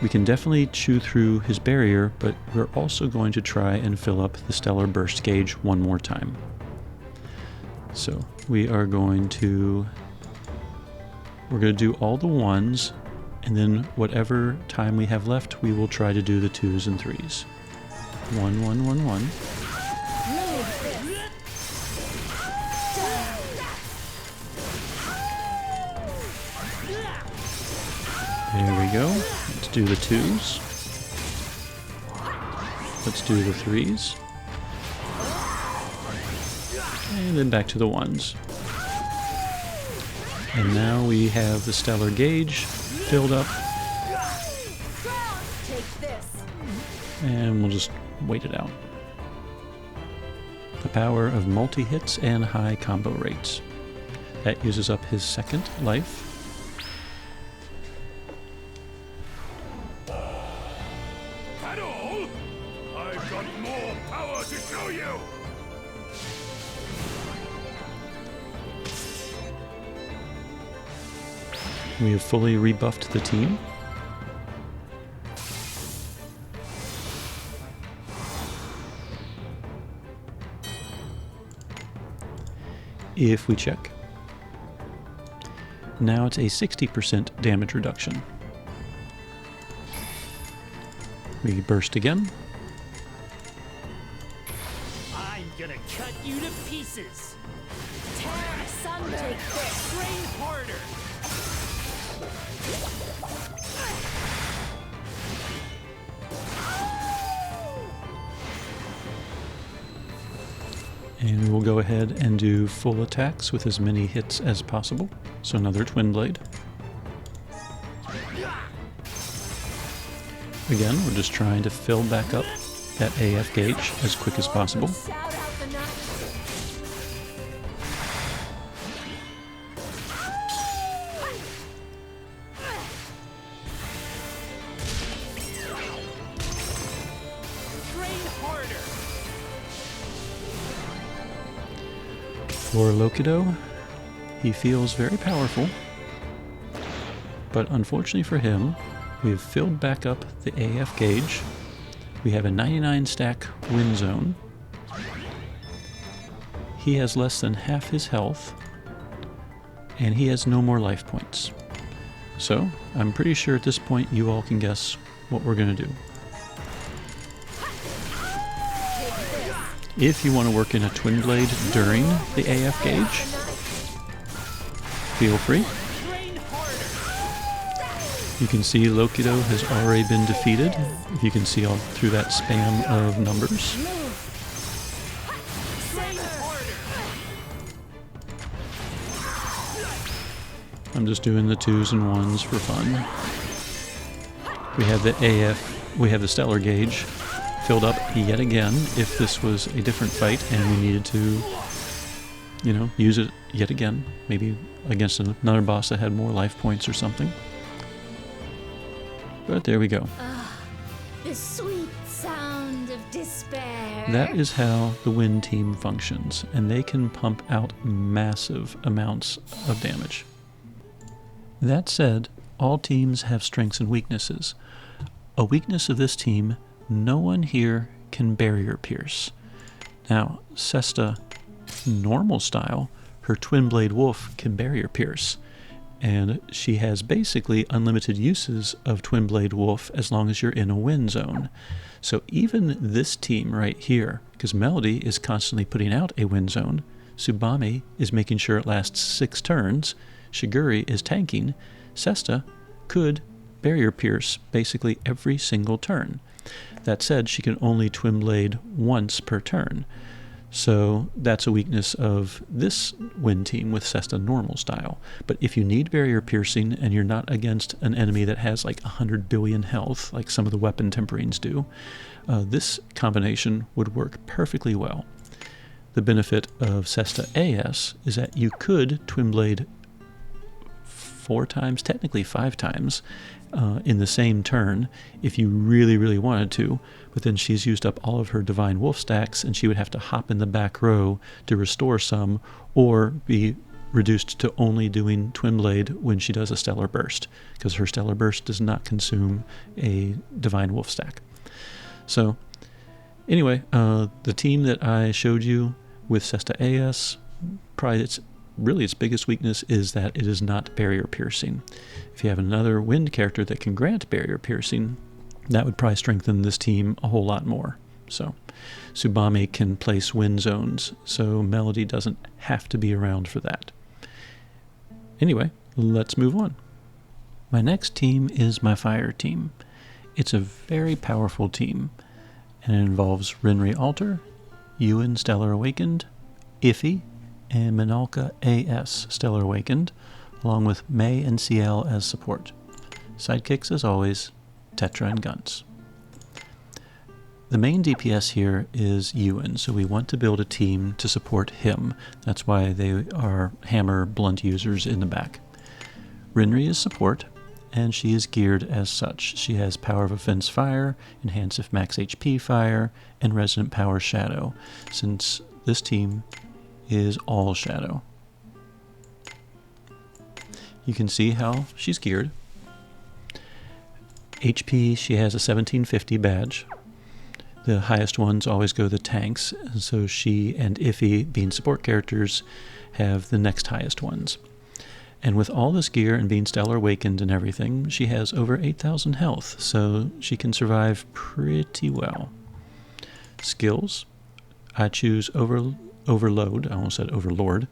We can definitely chew through his barrier, but we're also going to try and fill up the Stellar Burst gauge one more time. So we're going to do all the ones, and then whatever time we have left, we will try to do the 2s and 3s. 1, 1, 1, 1. There we go. Let's do the 2s. Let's do the 3s. And then back to the 1s. And now we have the Stellar Gauge filled up. And we'll just wait it out. The power of multi-hits and high combo rates. That uses up his second life. I've got more power to show you! We have fully rebuffed the team. If we check, now it's a 60% damage reduction. We burst again. I'm gonna cut you to pieces. Tear asunder. Take this. Train harder. And we will go ahead and do full attacks with as many hits as possible. So another Twin Blade. Again, we're just trying to fill back up that AF gauge as quick as possible. Shout out the night. Train harder. For Lokido, he feels very powerful, but unfortunately for him, we have filled back up the AF gauge. We have a 99 stack win zone. He has less than half his health, and he has no more life points. So, I'm pretty sure at this point you all can guess what we're going to do. If you want to work in a Twin Blade during the AF gauge, feel free. Train harder. You can see Lokido has already been defeated, if you can see all through that spam of numbers. Train harder. I'm just doing the 2s and 1s for fun. We have the AF, we have the Stellar Gauge filled up yet again if this was a different fight and we needed to, you know, use it yet again. Maybe against another boss that had more life points or something. But there we go. The sweet sound of despair. That is how the Wind team functions, and they can pump out massive amounts of damage. That said, all teams have strengths and weaknesses. A weakness of this team, no one here can barrier pierce. Now, Sesta, normal style, her Twin Blade Wolf can barrier pierce, and she has basically unlimited uses of Twin Blade Wolf as long as you're in a win zone. So even this team right here, because Melody is constantly putting out a win zone, Tsubame is making sure it lasts 6 turns, Shiguri is tanking, Sesta could barrier pierce basically every single turn. That said, she can only Twin Blade once per turn. So that's a weakness of this win team with Sesta normal style. But if you need barrier piercing and you're not against an enemy that has like 100 billion health, like some of the weapon temperings do, this combination would work perfectly well. The benefit of Sesta AS is that you could Twin Blade 4 times, technically 5 times, in the same turn if you really, really wanted to, but then she's used up all of her Divine Wolf stacks and she would have to hop in the back row to restore some or be reduced to only doing Twin Blade when she does a Stellar Burst, because her Stellar Burst does not consume a Divine Wolf stack. So anyway, the team that I showed you with Sesta AS, probably its biggest weakness is that it is not barrier piercing. If you have another wind character that can grant barrier piercing, that would probably strengthen this team a whole lot more. So Tsubame can place wind zones, so Melody doesn't have to be around for that. Anyway, let's move on. My next team is my fire team. It's a very powerful team, and it involves Renri Alter, Yuna Stellar Awakened, Iffy, and Minalka AS Stellar Awakened, along with May and CL as support. Sidekicks, as always, Tetra and Guns. The main DPS here is Yuna, so we want to build a team to support him. That's why they are hammer blunt users in the back. Renri is support, and she is geared as such. She has Power of Offense Fire, Enhance if Max HP Fire, and Resonant Power Shadow, since this team is all Shadow. You can see how she's geared. HP, she has a 1750 badge. The highest ones always go the tanks, and so she and Iffy, being support characters, have the next highest ones. And with all this gear and being Stellar Awakened and everything, she has over 8,000 health, so she can survive pretty well. Skills, I choose Overload, I almost said Overlord,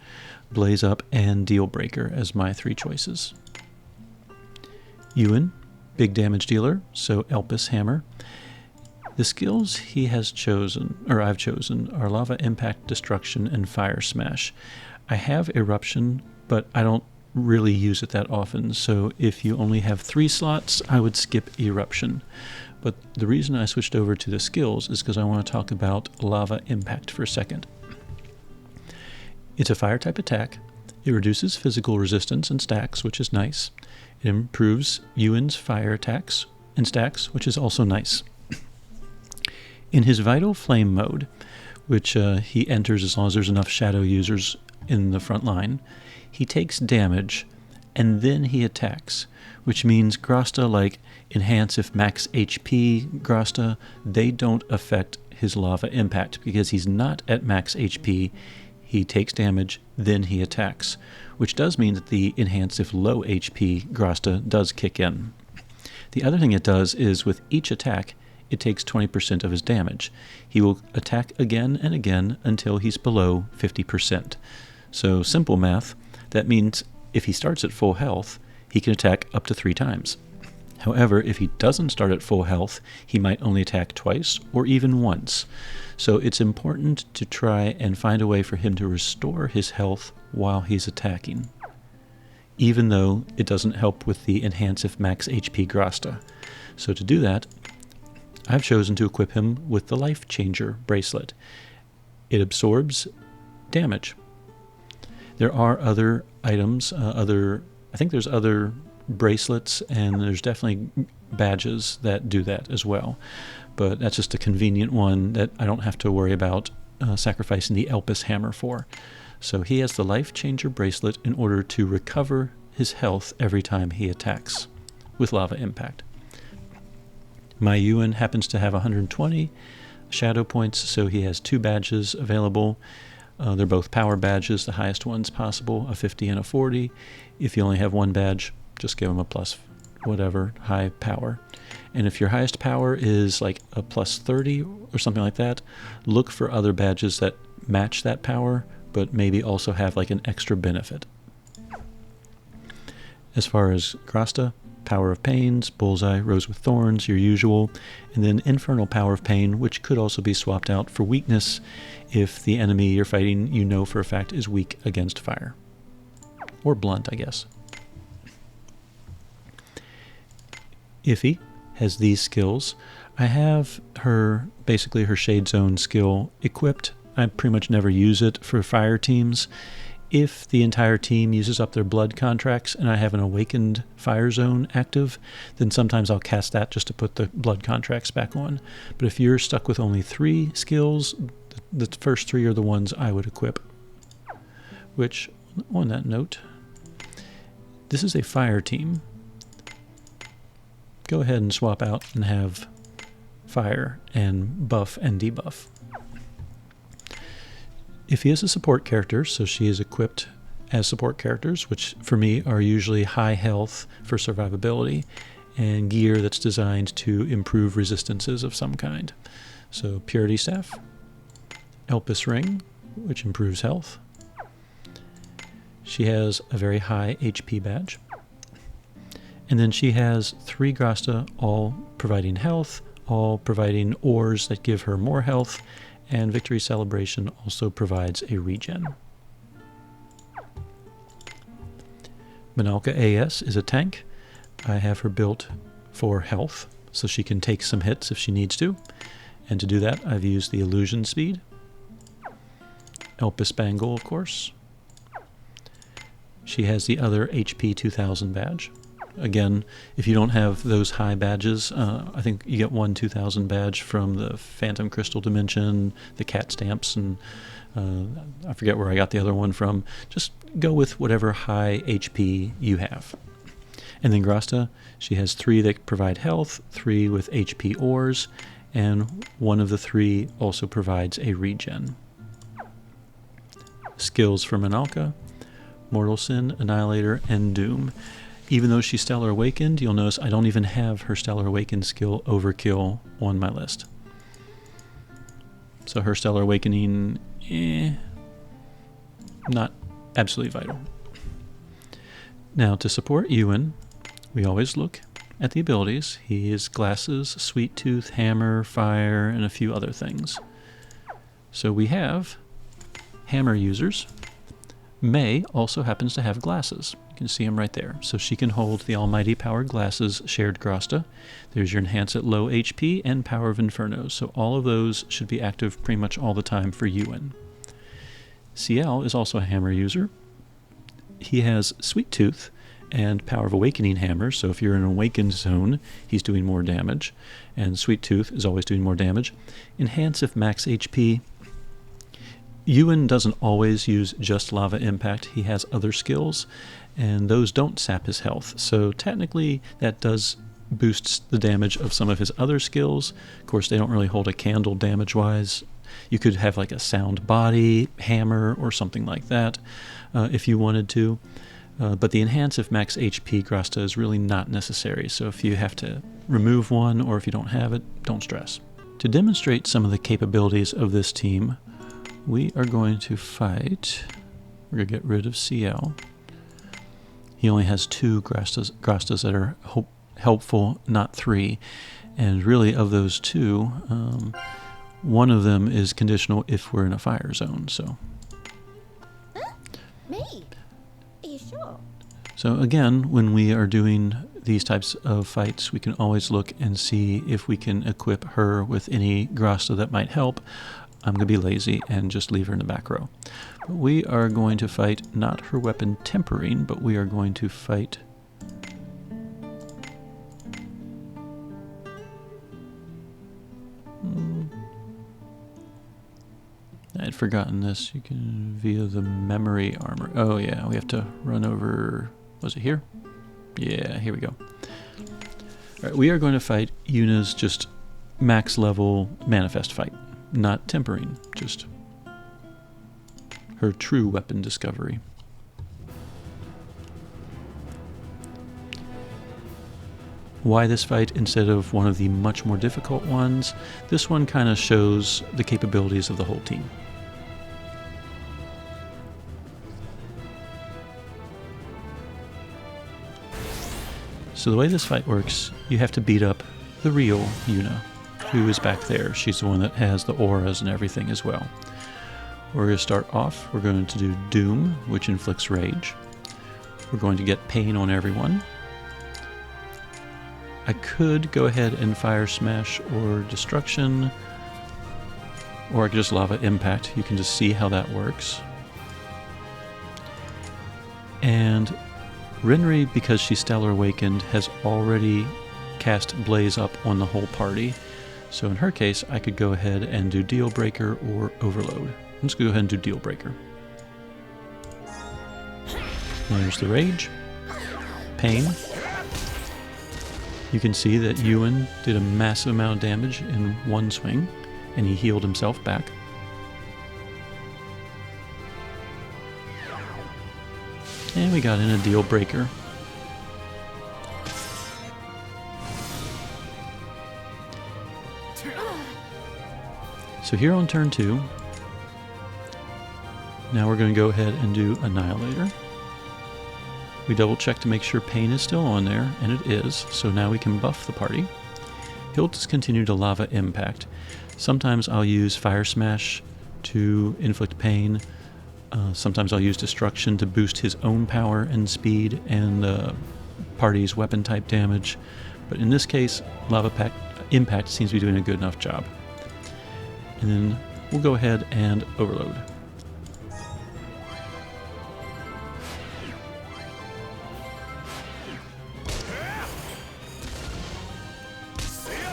Blaze Up, and Deal Breaker as my 3 choices. Yuna, big damage dealer, so Elpis Hammer. The skills he has chosen, or I've chosen, are Lava Impact, Destruction, and Fire Smash. I have Eruption, but I don't really use it that often, so if you only have 3 slots, I would skip Eruption. But the reason I switched over to the skills is because I want to talk about Lava Impact for a second. It's a fire type attack. It reduces physical resistance and stacks, which is nice. It improves Yuna's fire attacks and stacks, which is also nice. In his Vital Flame mode, which he enters as long as there's enough shadow users in the front line, he takes damage and then he attacks, which means grasta like Enhance if Max HP grasta, they don't affect his Lava Impact because he's not at max HP. He takes damage, then he attacks, which does mean that the Enhance if Low HP grasta does kick in. The other thing it does is with each attack, it takes 20% of his damage. He will attack again and again until he's below 50%. So simple math, that means if he starts at full health, he can attack up to 3 times. However, if he doesn't start at full health, he might only attack twice or even once. So it's important to try and find a way for him to restore his health while he's attacking, even though it doesn't help with the Enhance if Max HP grasta. So to do that, I've chosen to equip him with the Life Changer bracelet. It absorbs damage. There are other items, I think there's other bracelets, and there's definitely badges that do that as well. But that's just a convenient one that I don't have to worry about sacrificing the Elpis Hammer for. So he has the Life Changer bracelet in order to recover his health every time he attacks with Lava Impact. My Yuna happens to have 120 shadow points, so he has 2 badges available. They're both power badges, the highest ones possible, a 50 and a 40. If you only have one badge, just give them a plus whatever, high power. And if your highest power is like a plus 30 or something like that, look for other badges that match that power, but maybe also have like an extra benefit. As far as grasta, Power of Pains, Bullseye, Rose with Thorns, your usual, and then Infernal Power of Pain, which could also be swapped out for weakness if the enemy you're fighting you know for a fact is weak against fire. Or blunt, I guess. Iffy has these skills. I have her, basically her Shade Zone skill equipped. I pretty much never use it for fire teams. If the entire team uses up their blood contracts and I have an awakened fire zone active, then sometimes I'll cast that just to put the blood contracts back on. But if you're stuck with only 3 skills, the first 3 are the ones I would equip. Which, on that note, this is a fire team. Go ahead and swap out and have fire and buff and debuff. Iffy is a support character, so she is equipped as support characters, which for me are usually high health for survivability and gear that's designed to improve resistances of some kind. So Purity Staff, Elpis Ring, which improves health. She has a very high HP badge. And then she has 3 grasta, all providing health, all providing ores that give her more health, and Victory Celebration also provides a regen. Manalka AS is a tank. I have her built for health, so she can take some hits if she needs to. And to do that, I've used the Illusion Speed. Elpis Bangle, of course. She has the other HP 2000 badge. Again, if you don't have those high badges, I think you get 1 2000 badge from the Phantom Crystal Dimension, the cat stamps, and I forget where I got the other one from. Just go with whatever high HP you have. And then Grasta, she has 3 that provide health, 3 with HP ores, and one of the 3 also provides a regen. Skills for Manalka, Mortal Sin, Annihilator, and Doom. Even though she's Stellar Awakened, you'll notice I don't even have her Stellar Awakened skill Overkill on my list. So her Stellar Awakening, not absolutely vital. Now to support Ewan, we always look at the abilities. He is Glasses, Sweet Tooth, Hammer, Fire, and a few other things. So we have Hammer users. May also happens to have glasses. You can see them right there. So she can hold the Almighty Power Glasses Shared Grasta. There's your Enhance at Low HP and Power of Inferno. So all of those should be active pretty much all the time for Ewan. CL is also a hammer user. He has Sweet Tooth and Power of Awakening Hammer. So if you're in an awakened zone, he's doing more damage. And Sweet Tooth is always doing more damage. Enhance if max HP. Ewan doesn't always use just Lava Impact. He has other skills, and those don't sap his health. So technically, that does boost the damage of some of his other skills. Of course, they don't really hold a candle damage-wise. You could have like a sound body, hammer, or something like that if you wanted to. But the Enhance if max HP Grasta is really not necessary. So if you have to remove one, or if you don't have it, don't stress. To demonstrate some of the capabilities of this team, we are going to fight. We're going to get rid of CL. He only has 2 grastas that are helpful, not 3. And really, of those 2, one of them is conditional if we're in a fire zone. So, Me? Are you sure? So again, when we are doing these types of fights, we can always look and see if we can equip her with any grasta that might help. I'm going to be lazy and just leave her in the back row. But we are going to fight not her weapon tempering, but we are going to fight I had forgotten this. You can via the memory armor. Oh yeah, we have to run over. Was it here? Yeah, here we go. Alright, we are going to fight Yuna's just max level manifest fight. Not tempering, just her true weapon discovery. Why this fight instead of one of the much more difficult ones? This one kind of shows the capabilities of the whole team. So the way this fight works, you have to beat up the real Yuna, who is back there. She's the one that has the auras and everything as well. We're going to start off, we're going to do Doom, which inflicts rage. We're going to get pain on everyone. I could go ahead and Fire Smash or Destruction, or I could just Lava Impact. You can just see how that works. And Renri, because she's Stellar Awakened, has already cast Blaze up on the whole party. So in her case, I could go ahead and do Deal Breaker or Overload. I'm just going to go ahead and do Deal Breaker. There's the Rage. Pain. You can see that Ewan did a massive amount of damage in one swing, and he healed himself back. And we got in a Deal Breaker. So here on turn 2, now we're going to go ahead and do Annihilator. We double check to make sure pain is still on there, and it is, so now we can buff the party. He'll discontinue to Lava Impact. Sometimes I'll use Fire Smash to inflict pain. Sometimes I'll use Destruction to boost his own power and speed and the party's weapon type damage. But in this case, Lava Impact seems to be doing a good enough job. And then we'll go ahead and Overload.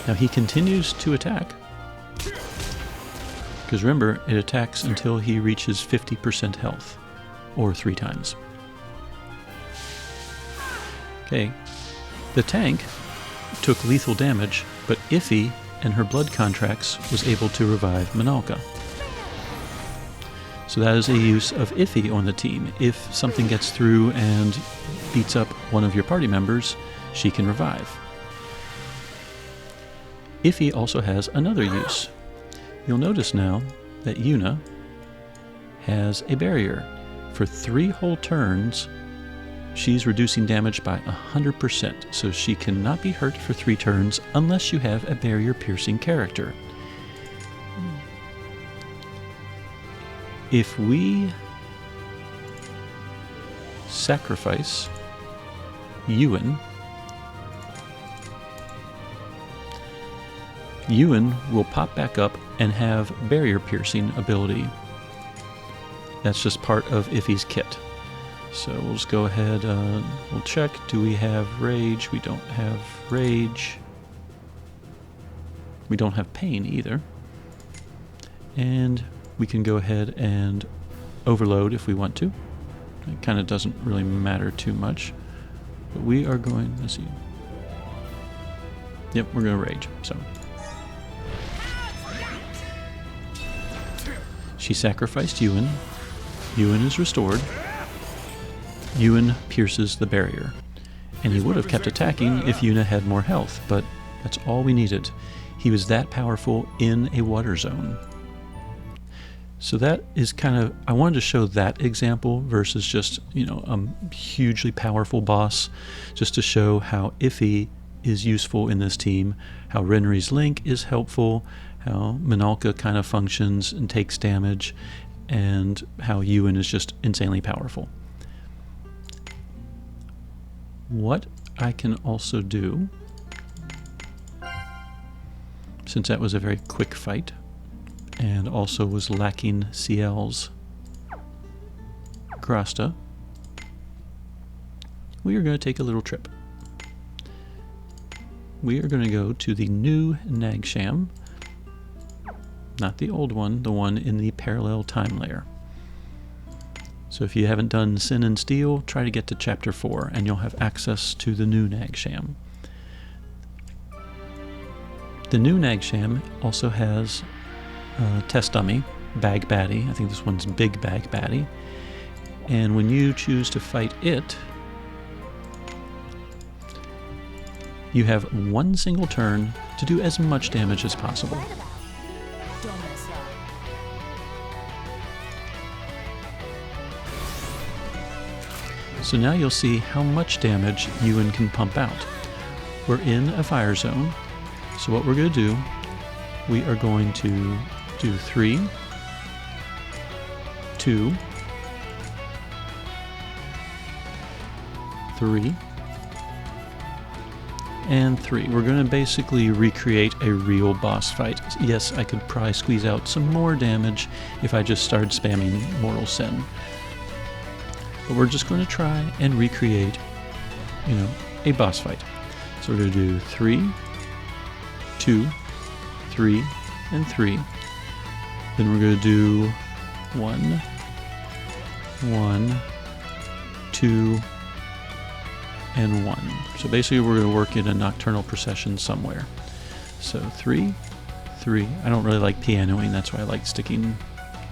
Now he continues to attack, because remember, it attacks until he reaches 50% health, or 3 times. Okay, the tank took lethal damage, but Iffy and her blood contracts was able to revive Minalka. So that is a use of Iffy on the team. If something gets through and beats up one of your party members, she can revive. Iffy also has another use. You'll notice now that Yuna has a barrier. For 3 whole turns, she's reducing damage by 100%, so she cannot be hurt for 3 turns unless you have a barrier-piercing character. If we sacrifice Ewan will pop back up and have barrier piercing ability. That's just part of Iffy's kit. So we'll just go ahead, we'll check. Do we have rage? We don't have rage. We don't have pain either. And we can go ahead and overload if we want to. It kind of doesn't really matter too much. But we are going, let's see. Yep, we're going to rage, so. She sacrificed Ewan. Ewan is restored. Ewan pierces the barrier. And he would have kept attacking if Yuna had more health, but that's all we needed. He was that powerful in a water zone. So that is kind of, I wanted to show that example versus just, a hugely powerful boss, just to show how Iffy is useful in this team, how Renri's Link is helpful, how Minalka kind of functions and takes damage, and how Ewan is just insanely powerful. What I can also do, since that was a very quick fight, and also was lacking CL's grasta, we are going to take a little trip. We are going to go to the new Nagsham, not the old one, the one in the parallel time layer. So if you haven't done Sin and Steel, try to get to Chapter 4, and you'll have access to the new Nagsham. The new Nagsham also has a test dummy, bag baddie. I think this one's big bag baddie. And when you choose to fight it, you have one single turn to do as much damage as possible. Don't mess up. So now you'll see how much damage Yuna can pump out. We're in a fire zone, so what we're going to do, we are going to do 3, 2, 3, and 3. We're going to basically recreate a real boss fight. Yes, I could probably squeeze out some more damage if I just started spamming Mortal Sin. But we're just going to try and recreate, a boss fight. So we're going to do 3, 2, 3, and 3. Then we're going to do 1, 1, 2, and 1. So basically we're going to work in a nocturnal procession somewhere. So 3, 3. I don't really like pianoing, that's why I like sticking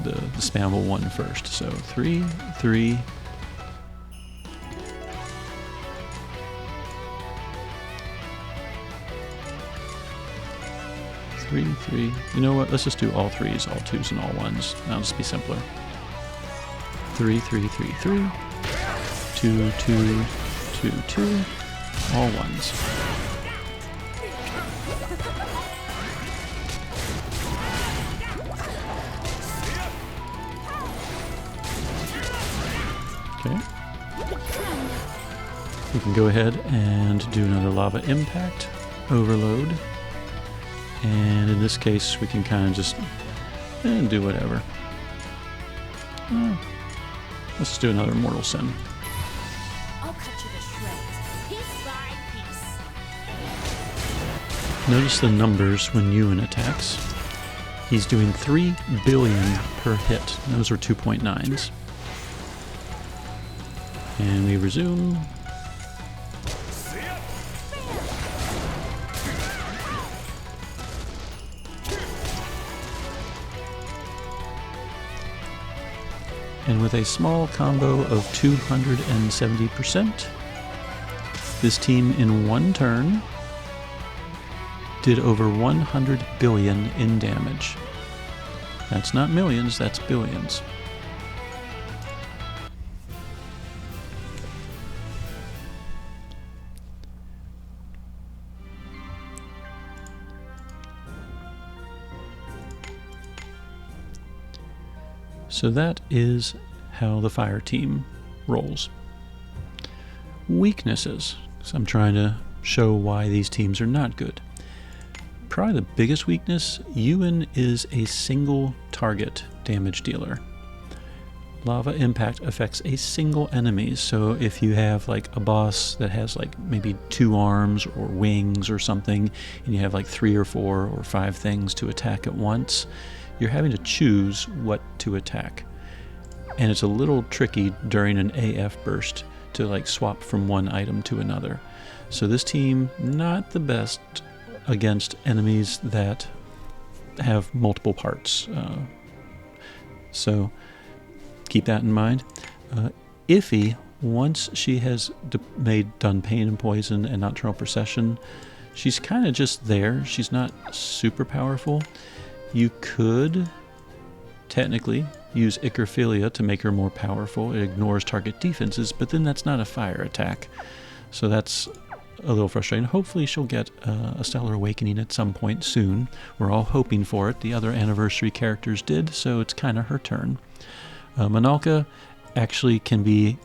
the spammable 1 first. So 3, 3, 3, 3. You know what? Let's just do all 3s, all 2s, and all 1s. That'll just be simpler. 3, 3, 3, 3. 2, 2, 2, 2. All 1s. Okay. We can go ahead and do another lava impact. Overload. And in this case, we can kind of just do whatever. Let's just do another Mortal Sin. I'll cut you to shreds, piece by piece. Notice the numbers when Yuna attacks. He's doing 3 billion per hit. Those are 2.9s. And we resume. And with a small combo of 270%, this team in one turn did over 100 billion in damage. That's not millions, that's billions. So that is how the fire team rolls. Weaknesses. So I'm trying to show why these teams are not good. Probably the biggest weakness, Yuna is a single target damage dealer. Lava Impact affects a single enemy, so if you have like a boss that has like maybe 2 arms or wings or something, and you have like 3 or 4 or 5 things to attack at once, you're having to choose what to attack. And it's a little tricky during an AF burst to like swap from one item to another. So this team, not the best against enemies that have multiple parts. So keep that in mind. Iffy, once she has done Pain and Poison and Nocturnal Procession, she's kind of just there. She's not super powerful. You could technically use Icrophilia to make her more powerful. It ignores target defenses, but then that's not a fire attack. So that's a little frustrating. Hopefully she'll get a Stellar Awakening at some point soon. We're all hoping for it. The other anniversary characters did, so it's kind of her turn. Manalka actually can be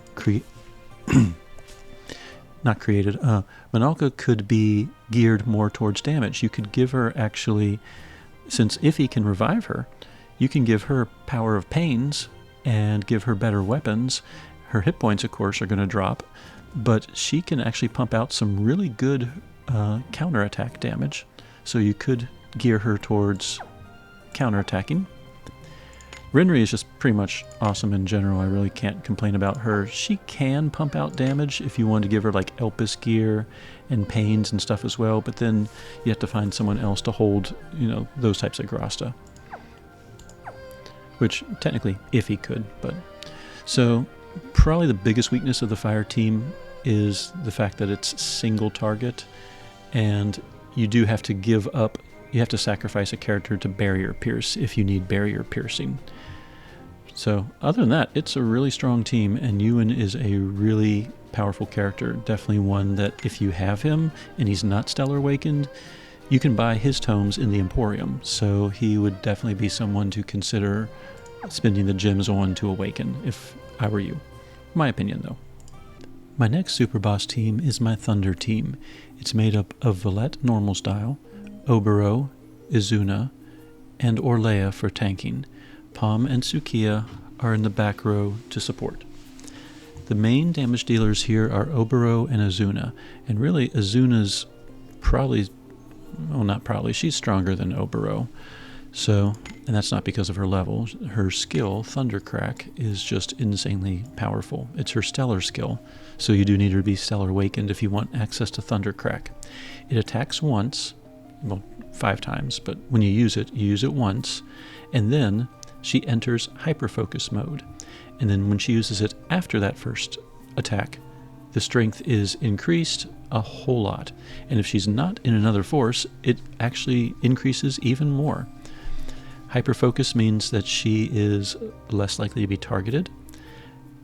not created. Manalka could be geared more towards damage. You could give her actually, since Iffy can revive her, you can give her Power of Pains and give her better weapons. Her hit points, of course, are going to drop, but she can actually pump out some really good counterattack damage. So you could gear her towards counterattacking. Rinri is just pretty much awesome in general. I really can't complain about her. She can pump out damage if you want to give her like Elpis gear and Pains and stuff as well, but then you have to find someone else to hold, those types of grasta. which technically, if he could, but... So, probably the biggest weakness of the fire team is the fact that it's single target, and you do have to give up, you have to sacrifice a character to barrier pierce if you need barrier piercing. So, other than that, it's a really strong team, and Yuna is a really powerful character. Definitely one that if you have him and he's not Stellar Awakened, you can buy his tomes in the Emporium. So he would definitely be someone to consider spending the gems on to awaken, if I were you. My opinion, though. My next Superboss team is my Thunder team. It's made up of Valette normal style, Obero, Izuna, and Orlea for tanking. Palm and Sukiya are in the back row to support. The main damage dealers here are Obero and Izuna, and really Izuna's probably, well, not probably, she's stronger than Obero. So, and that's not because of her level. Her skill, Thundercrack, is just insanely powerful. It's her stellar skill, so you do need her to be Stellar Awakened if you want access to Thundercrack. It attacks once, well, 5 times, but when you use it once, and then she enters Hyperfocus mode. And then when she uses it after that first attack, the strength is increased a whole lot. And if she's not in another force, it actually increases even more. Hyperfocus means that she is less likely to be targeted.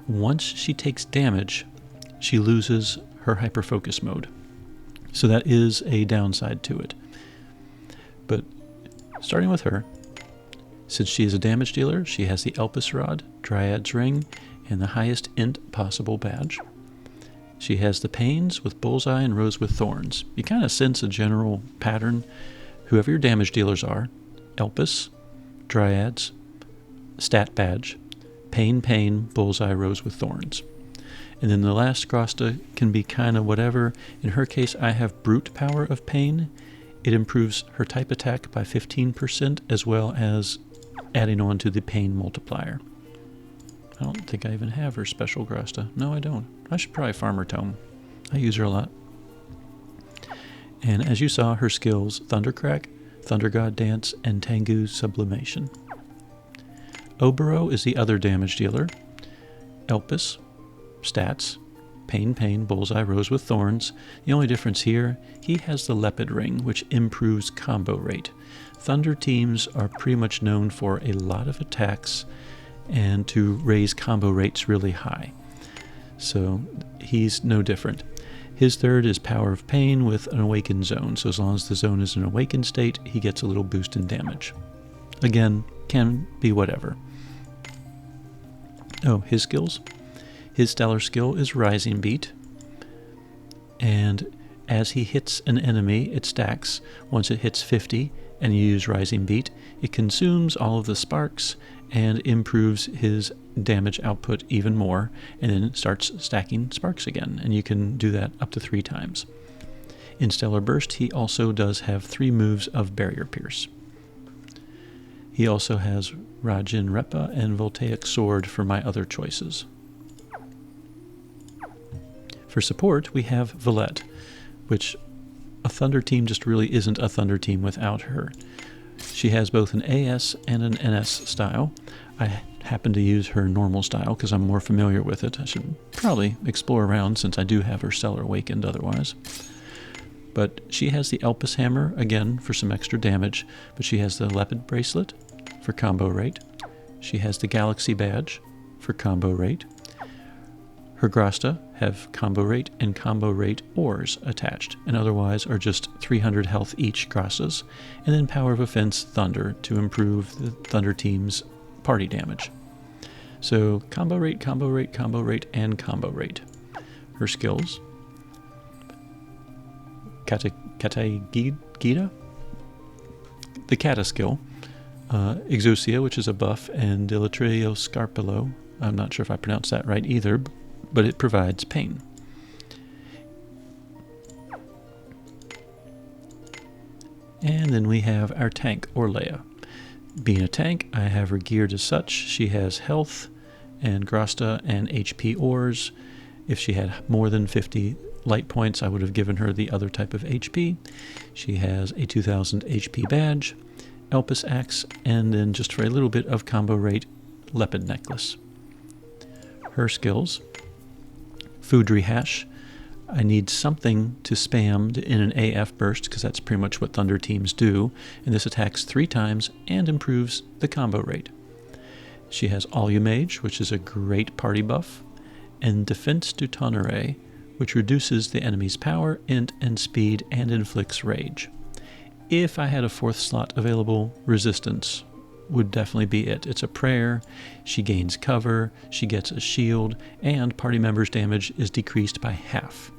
Once she takes damage, she loses her Hyperfocus mode. So that is a downside to it. But starting with her, since she is a damage dealer, she has the Elpis Rod, Dryad's Ring, and the highest int possible badge. She has the Pains with Bullseye and Rose with Thorns. You kind of sense a general pattern. Whoever your damage dealers are, Elpis, Dryads, Stat Badge, Pain, Bullseye, Rose with Thorns. And then the last grasta can be kind of whatever. In her case, I have Brute Power of Pain. It improves her type attack by 15%, as well as adding on to the Pain multiplier. I don't think I even have her special grasta. No, I don't. I should probably farm her tome. I use her a lot. And as you saw, her skills, Thundercrack, Thunder God Dance, and Tengu's Sublimation. Obero is the other damage dealer. Elpis, Stats, Pain, Bullseye, Rose with Thorns. The only difference here, he has the Lepid Ring, which improves combo rate. Thunder teams are pretty much known for a lot of attacks and to raise combo rates really high. So he's no different. His third is Power of Pain with an Awakened Zone, so as long as the zone is in an awakened state, he gets a little boost in damage. Again, can be whatever. Oh, his skills? His stellar skill is Rising Beat, and as he hits an enemy, it stacks. Once it hits 50 and you use Rising Beat, it consumes all of the sparks and improves his damage output even more, and then it starts stacking sparks again, and you can do that up to 3 times. In Stellar Burst, he also does have 3 moves of Barrier Pierce. He also has Rajin Repa and Voltaic Sword for my other choices. For support, we have Valette, which a Thunder team just really isn't a Thunder team without her. She has both an AS and an NS style. I happen to use her normal style because I'm more familiar with it. I should probably explore around since I do have her Stellar Awakened otherwise. But she has the Elpis Hammer, again, for some extra damage, but she has the Lepid Bracelet for combo rate. She has the Galaxy Badge for combo rate. Her grasta have combo rate and combo rate ores attached, and otherwise are just 300 health each grastas, and then Power of Offense Thunder to improve the Thunder team's party damage. So combo rate, combo rate, combo rate, and combo rate. Her skills: Kata Gita, the Kata skill, Exousia, which is a buff, and Dilatrio Scarpello. I'm not sure if I pronounced that right either, but it provides pain. And then we have our tank, Orlea. Being a tank, I have her geared as such. She has health and grasta and HP ores. If she had more than 50 light points, I would have given her the other type of HP. She has a 2000 HP badge, Elpis Axe, and then just for a little bit of combo rate, Leopard Necklace. Her skills: Food Rehash. I need something to spam in an AF burst, because that's pretty much what Thunder teams do, and this attacks 3 times and improves the combo rate. She has Mage, which is a great party buff, and Defense du Tonnerre, which reduces the enemy's power, int, and speed, and inflicts rage. If I had a 4th slot available, Resistance would definitely be it. It's a prayer, she gains cover, she gets a shield, and party members' damage is decreased by half.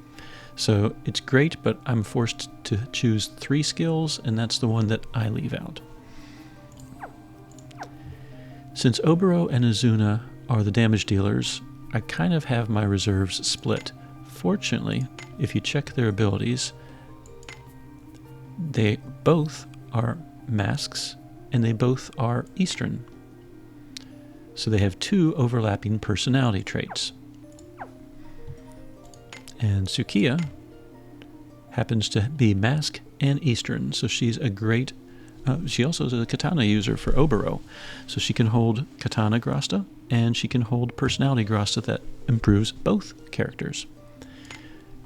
So it's great, but I'm forced to choose 3 skills, and that's the one that I leave out. Since Oboro and Izuna are the damage dealers, I kind of have my reserves split. Fortunately, if you check their abilities, they both are masks, and they both are Eastern. So they have 2 overlapping personality traits. And Sukiya happens to be mask and Eastern, so she's a great... she also is a katana user for Oboro, so she can hold katana grasta, and she can hold personality grasta that improves both characters.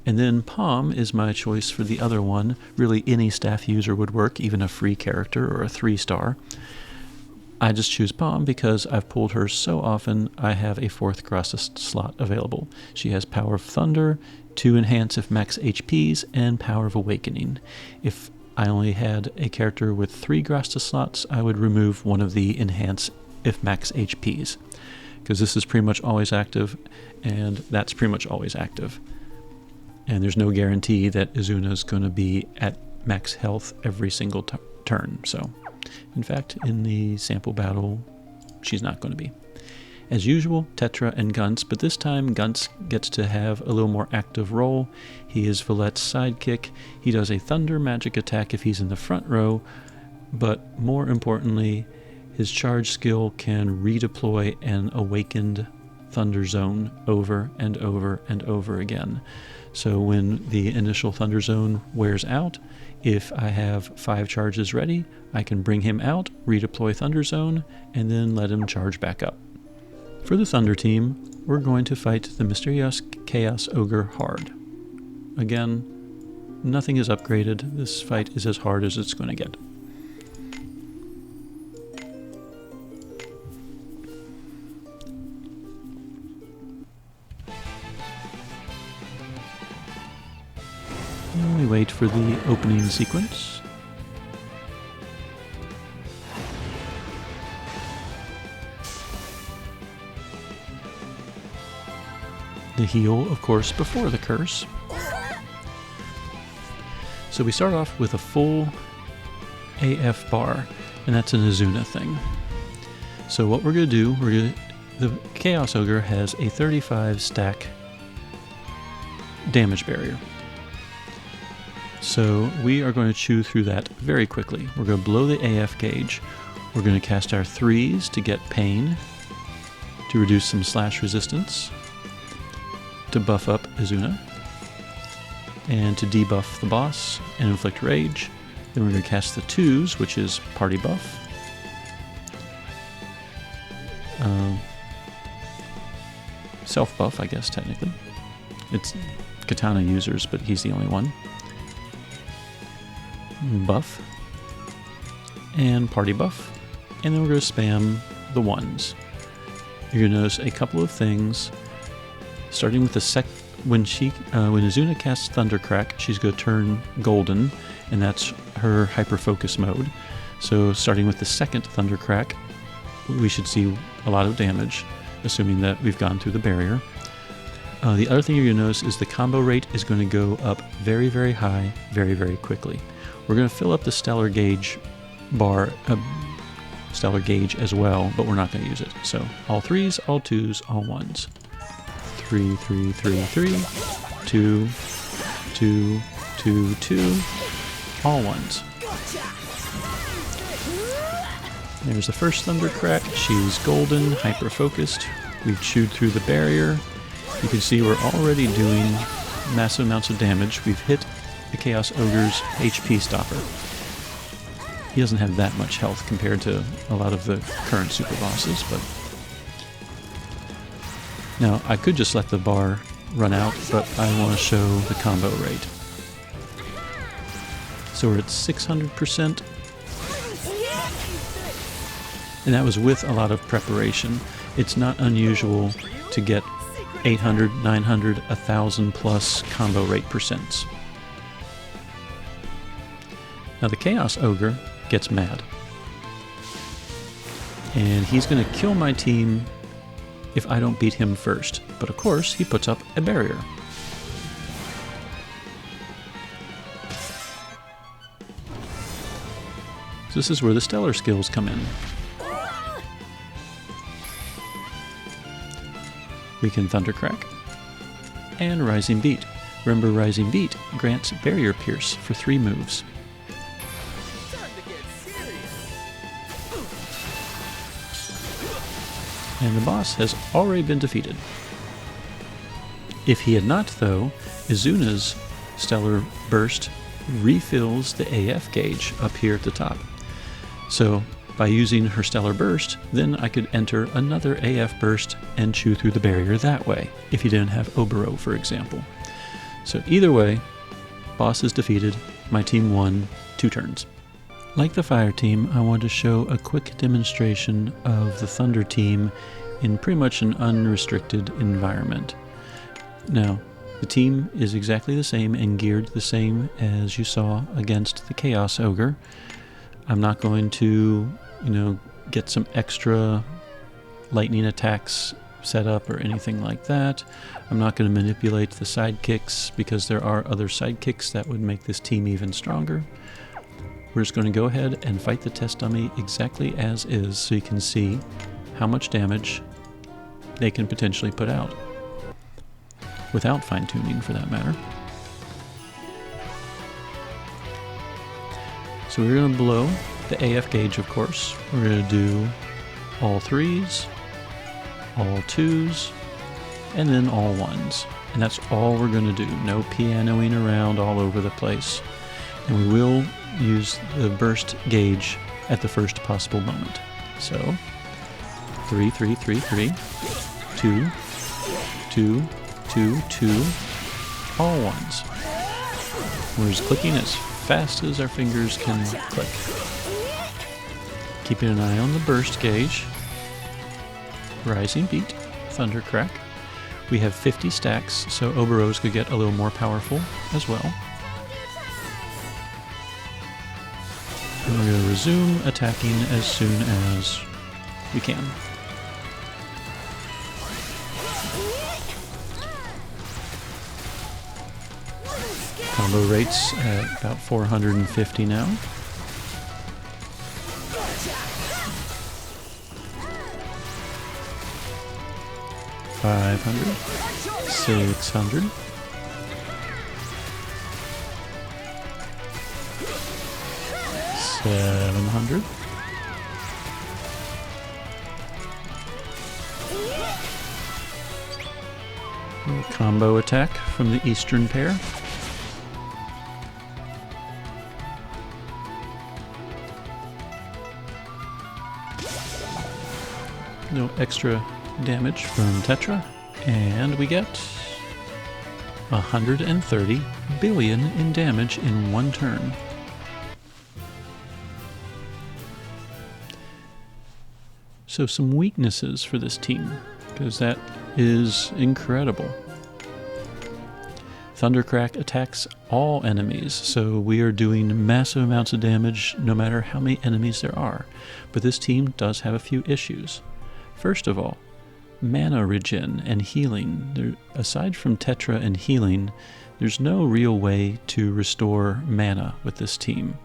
And then Palm is my choice for the other one. Really, any staff user would work, even a free character or a 3-star. I just choose Palm because I've pulled her so often I have a 4th grasta slot available. She has Power of Thunder, 2 Enhance if max HPs, and Power of Awakening. If I only had a character with 3 grasta slots, I would remove one of the Enhance if max HPs, because this is pretty much always active, and that's pretty much always active. And there's no guarantee that Izuna's going to be at max health every single turn. So, in fact, in the sample battle, she's not going to be. As usual, Tetra and Gunts, but this time Gunts gets to have a little more active role. He is Villette's sidekick. He does a thunder magic attack if he's in the front row, but more importantly, his charge skill can redeploy an awakened Thunder Zone over and over and over again. So when the initial Thunder Zone wears out, if I have 5 charges ready, I can bring him out, redeploy Thunder Zone, and then let him charge back up. For the Thunder team, we're going to fight the Mysterious Chaos Ogre hard. Again, nothing is upgraded. This fight is as hard as it's going to get. And we wait for the opening sequence. The heal, of course, before the curse. So we start off with a full AF bar, and that's an Izuna thing. So what we're going to do, the Chaos Ogre has a 35 stack damage barrier. So we are going to chew through that very quickly. We're going to blow the AF gauge. We're going to cast our 3s to get pain, to reduce some slash resistance, to buff up Izuna, and to debuff the boss and inflict rage. Then we're going to cast the 2s, which is party buff. Self-buff, I guess, technically. It's katana users, but he's the only one. Buff. And party buff. And then we're going to spam the 1s. You're going to notice a couple of things. Starting with the when Izuna casts Thundercrack, she's going to turn golden, and that's her hyper-focus mode. So starting with the second Thundercrack, we should see a lot of damage, assuming that we've gone through the barrier. The other thing you're going to notice is the combo rate is going to go up very, very high, very, very quickly. We're going to fill up the Stellar Gauge bar, Stellar Gauge as well, but we're not going to use it. So all 3s, all 2s, all 1s. 3, 3, 3, 3, 2, 2, 2, 2, all 1s. There's the first Thundercrack. She's golden, hyper-focused. We've chewed through the barrier. You can see we're already doing massive amounts of damage. We've hit the Chaos Ogre's HP stopper. He doesn't have that much health compared to a lot of the current super bosses, but... Now, I could just let the bar run out, but I want to show the combo rate. So we're at 600%, and that was with a lot of preparation. It's not unusual to get 800, 900, 1000 plus combo rate percents. Now the Chaos Ogre gets mad, and he's going to kill my team if I don't beat him first. But of course, he puts up a barrier. So this is where the stellar skills come in. We can Thundercrack and Rising Beat. Remember, Rising Beat grants Barrier Pierce for 3 moves. And the boss has already been defeated. If he had not, though, Izuna's Stellar Burst refills the AF gauge up here at the top. So by using her Stellar Burst, then I could enter another AF Burst and chew through the barrier that way, if you didn't have Obero, for example. So either way, boss is defeated, my team won 2 turns. Like the Fire team, I want to show a quick demonstration of the Thunder team in pretty much an unrestricted environment. Now, the team is exactly the same and geared the same as you saw against the Chaos Ogre. I'm not going to, get some extra lightning attacks set up or anything like that. I'm not going to manipulate the sidekicks because there are other sidekicks that would make this team even stronger. We're just going to go ahead and fight the test dummy exactly as is so you can see how much damage they can potentially put out. Without fine-tuning, for that matter. So we're going to blow the AF gauge, of course. We're going to do all 3s, all 2s, and then all 1s. And that's all we're going to do. No pianoing around all over the place. And we will use the burst gauge at the first possible moment. So 3, 3, 3, 3, 2, 2, 2, 2, all 1s. We're just clicking as fast as our fingers can click. Keeping an eye on the burst gauge. Rising Beat, Thundercrack. We have 50 stacks, so Oberos could get a little more powerful as well. And we're going to resume attacking as soon as we can. Combo rates at about 450 now. $500, $600, $700, combo attack from the Eastern pair. No extra damage from Tetra, and we get 130 billion in damage in 1 turn. So some weaknesses for this team, because that is incredible. Thundercrack attacks all enemies, so we are doing massive amounts of damage no matter how many enemies there are. But this team does have a few issues. First of all, mana regen and healing. Aside from Tetra and healing, there's no real way to restore mana with this team.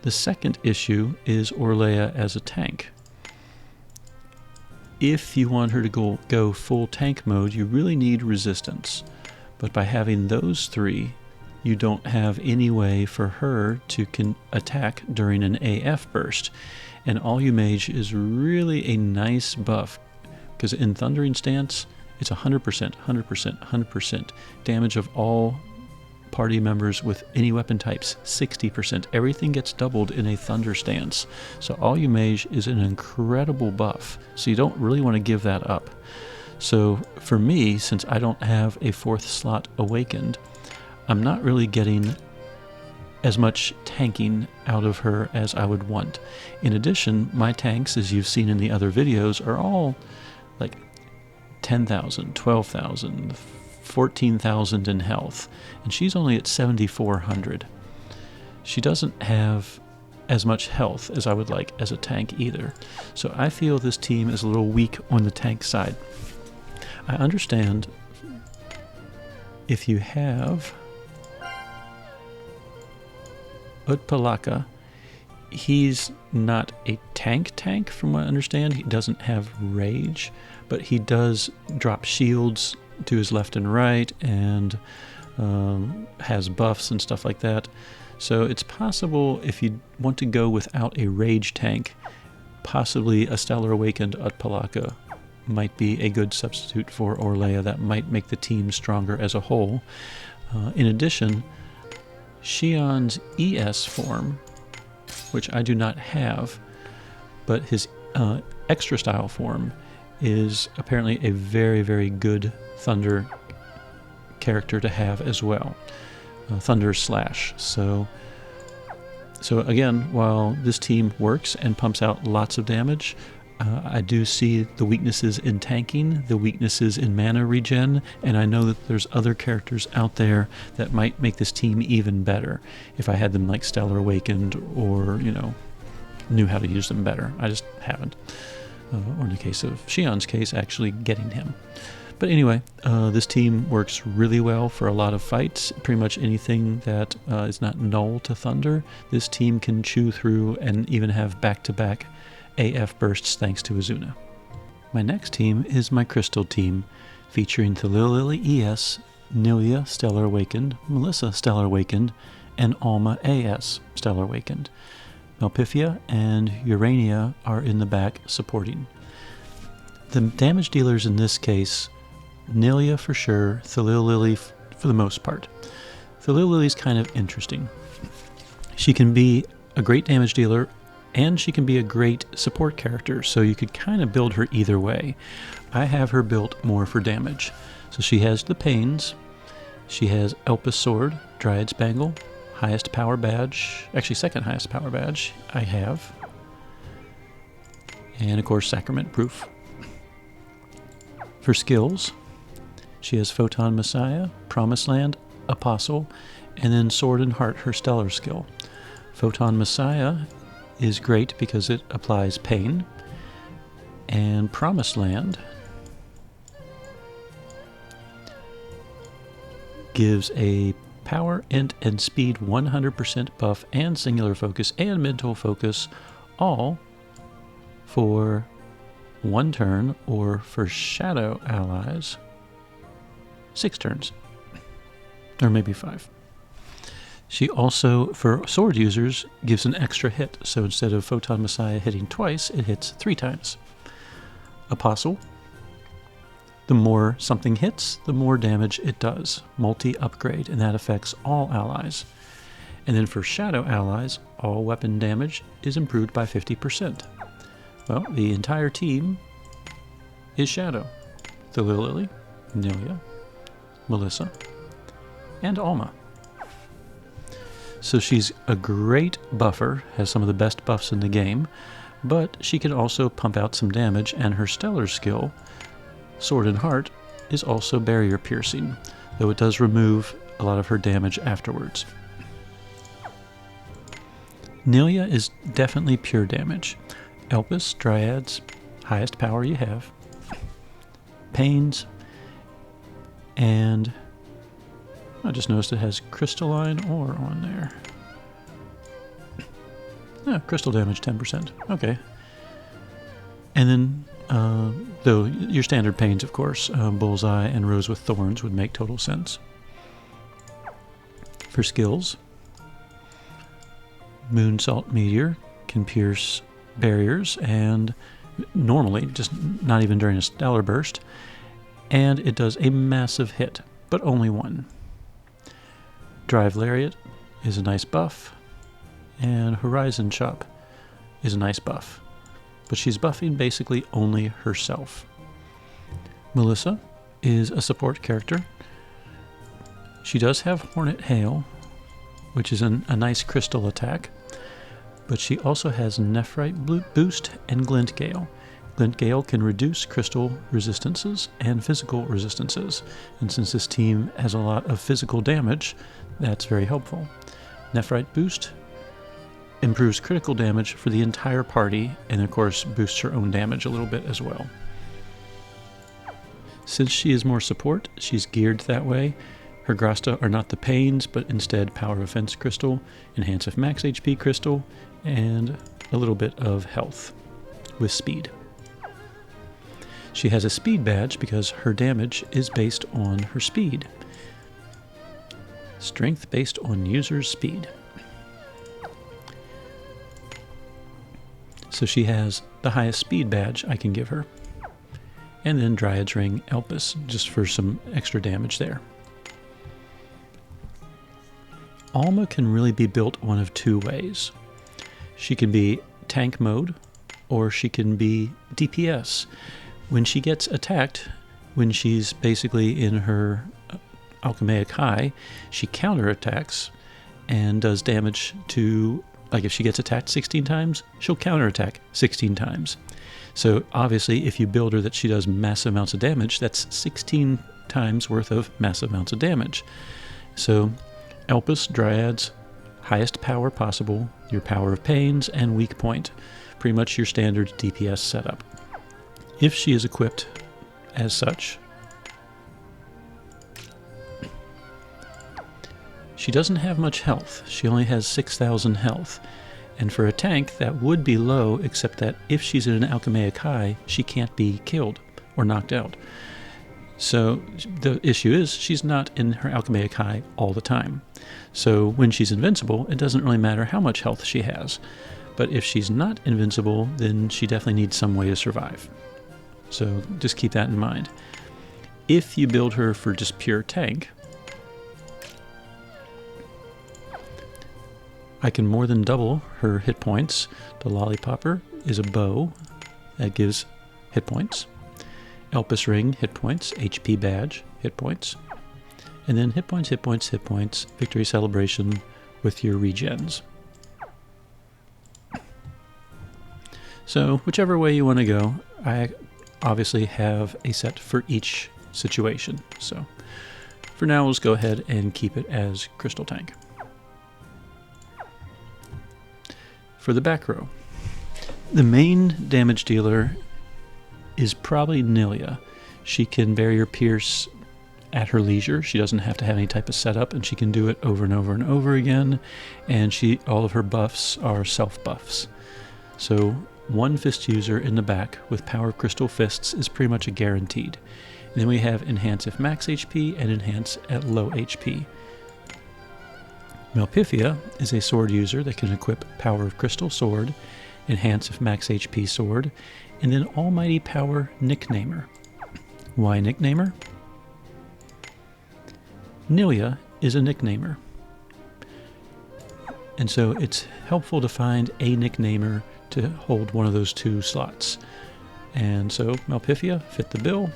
The second issue is Orlea as a tank. If you want her to go full tank mode, you really need resistance. But by having those 3, you don't have any way for her to attack during an AF burst. And All You Mage is really a nice buff, because in Thundering Stance, it's 100%, 100%, 100% damage of all party members with any weapon types, 60%. Everything gets doubled in a Thunder stance. So all you mage is an incredible buff. So you don't really want to give that up. So for me, since I don't have a 4th slot awakened, I'm not really getting as much tanking out of her as I would want. In addition, my tanks, as you've seen in the other videos, are all like 10,000, 12,000, 14,000 in health, and she's only at 7,400. She doesn't have as much health as I would like as a tank either. So I feel this team is a little weak on the tank side. I understand if you have Utpalaka, he's not a tank from what I understand. He doesn't have rage, but he does drop shields to his left and right, and has buffs and stuff like that. So it's possible, if you want to go without a rage tank, possibly a Stellar Awakened Utpalaka might be a good substitute for Orlea. That might make the team stronger as a whole. In addition, Shion's ES form, which I do not have, but his extra style form is apparently a very, very good Thunder character to have as well. Thunder Slash. So again, while this team works and pumps out lots of damage, I do see the weaknesses in tanking, the weaknesses in mana regen, and I know that there's other characters out there that might make this team even better if I had them like Stellar Awakened, or, you know, knew how to use them better. I just haven't. Or in the case of Shion's case, actually getting him. But anyway, this team works really well for a lot of fights. Pretty much anything that is not null to Thunder, this team can chew through and even have back-to-back AF bursts thanks to Azuna. My next team is my Crystal team, featuring Thalilili ES, Nilia Stellar Awakened, Melissa Stellar Awakened, and Alma AS Stellar Awakened. Malpifia and Urania are in the back supporting. The damage dealers in this case, Nilia for sure, Thalilili for the most part. Thalilili's kind of interesting. She can be a great damage dealer, and she can be a great support character, so you could kind of build her either way. I have her built more for damage. So she has the Pains, she has Elpis Sword, Dryad Spangle, highest power badge, actually second highest power badge I have, and of course Sacrament Proof. For skills, she has Photon Messiah, Promised Land, Apostle, and then Sword and Heart, her stellar skill. Photon Messiah is great because it applies pain, and Promised Land gives a power, int, and speed 100% buff and singular focus and mental focus, all for 1 turn, or for shadow allies 6 turns, or maybe 5. She also, for sword users, gives an extra hit, so instead of Photon Messiah hitting twice, it hits 3 times. Apostle, the more something hits, the more damage it does. Multi-upgrade, and that affects all allies. And then for shadow allies, all weapon damage is improved by 50%. Well, the entire team is shadow. Thalilili, Nilia, Melissa, and Alma. So she's a great buffer, has some of the best buffs in the game, but she can also pump out some damage, and her stellar skill, Sword and Heart, is also barrier piercing, though it does remove a lot of her damage afterwards. Nilia is definitely pure damage. Elpis, Dryads, highest power you have, Pains, and I just noticed it has crystalline ore on there. Yeah, crystal damage 10%. Okay. And then, though your standard Pains, of course, Bullseye and Rose with Thorns would make total sense. For skills, Moonsault Meteor can pierce barriers, and normally, just not even during a stellar burst, and it does a massive hit, but only 1. Drive Lariat is a nice buff, and Horizon Chop is a nice buff. But she's buffing basically only herself. Melissa is a support character. She does have Hornet Hail, which is a nice crystal attack, but she also has Nephrite Boost and Glint Gale. Glint Gale can reduce crystal resistances and physical resistances, and since this team has a lot of physical damage, that's very helpful. Nephrite Boost improves critical damage for the entire party, and of course boosts her own damage a little bit as well. Since she is more support, she's geared that way. Her grasta are not the pains, but instead Power of Offense Crystal, Enhance of Max HP Crystal, and a little bit of health with speed. She has a speed badge because her damage is based on her speed. Strength based on user's speed. So she has the highest speed badge I can give her. And then Dryad's Ring Elpis, just for some extra damage there. Alma can really be built one of two ways. She can be tank mode, or she can be DPS. When she gets attacked, when she's basically in her Alchemaic High, she counterattacks and does damage to, like if she gets attacked 16 times, she'll counterattack 16 times. So obviously if you build her that she does massive amounts of damage, that's 16 times worth of massive amounts of damage. So Elpis, Dryads, highest power possible, your Power of Pains, and weak point. Pretty much your standard DPS setup. If she is equipped as such, she doesn't have much health. She only has 6,000 health. And for a tank, that would be low, except that if she's in an Alchemaic High, she can't be killed or knocked out. So the issue is she's not in her Alchemaic High all the time. So when she's invincible, it doesn't really matter how much health she has. But if she's not invincible, then she definitely needs some way to survive. So just keep that in mind. If you build her for just pure tank, I can more than double her hit points. The Lollipopper is a bow that gives hit points. Elpis Ring, hit points. HP Badge, hit points. And then hit points, hit points, hit points. Victory Celebration with your regens. So whichever way you want to go, I obviously have a set for each situation. So for now, let's go ahead and keep it as Crystal Tank. For the back row, the main damage dealer is probably Nilia. She can barrier pierce at her leisure. She doesn't have to have any type of setup, and she can do it over and over and over again. And all of her buffs are self buffs. So one fist user in the back with Power of Crystal Fists is pretty much a guaranteed. And then we have Enhance if max HP and Enhance at low HP. Malpifia is a sword user that can equip Power of Crystal Sword, Enhance if max HP Sword, and then Almighty Power Nicknamer. Why Nicknamer? Nilia is a Nicknamer. And so it's helpful to find a Nicknamer to hold one of those two slots. And so Malpifia fit the bill.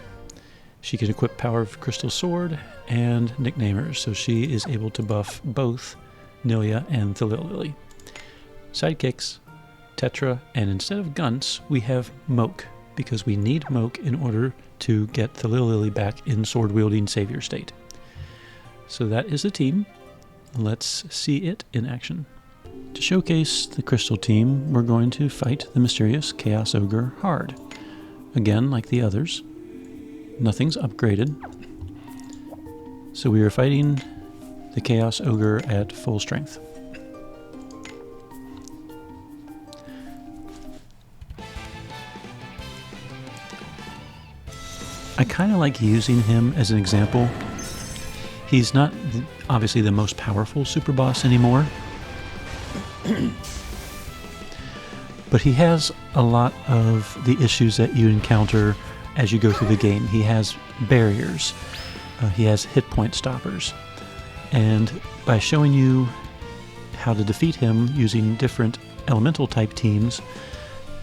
She can equip Power of Crystal Sword and Nicknamers, so she is able to buff both Nilia and Thalilili. Sidekicks, Tetra, and instead of Gunts, we have Moke, because we need Moke in order to get Thalilili back in sword-wielding savior state. So that is the team. Let's see it in action. To showcase the Crystal team, we're going to fight the mysterious Chaos Ogre hard. Again, like the others, nothing's upgraded. So we are fighting the Chaos Ogre at full strength. I kind of like using him as an example. He's not obviously the most powerful Superboss anymore, but he has a lot of the issues that you encounter as you go through the game. He has barriers, he has hit point stoppers, And by showing you how to defeat him using different elemental type teams,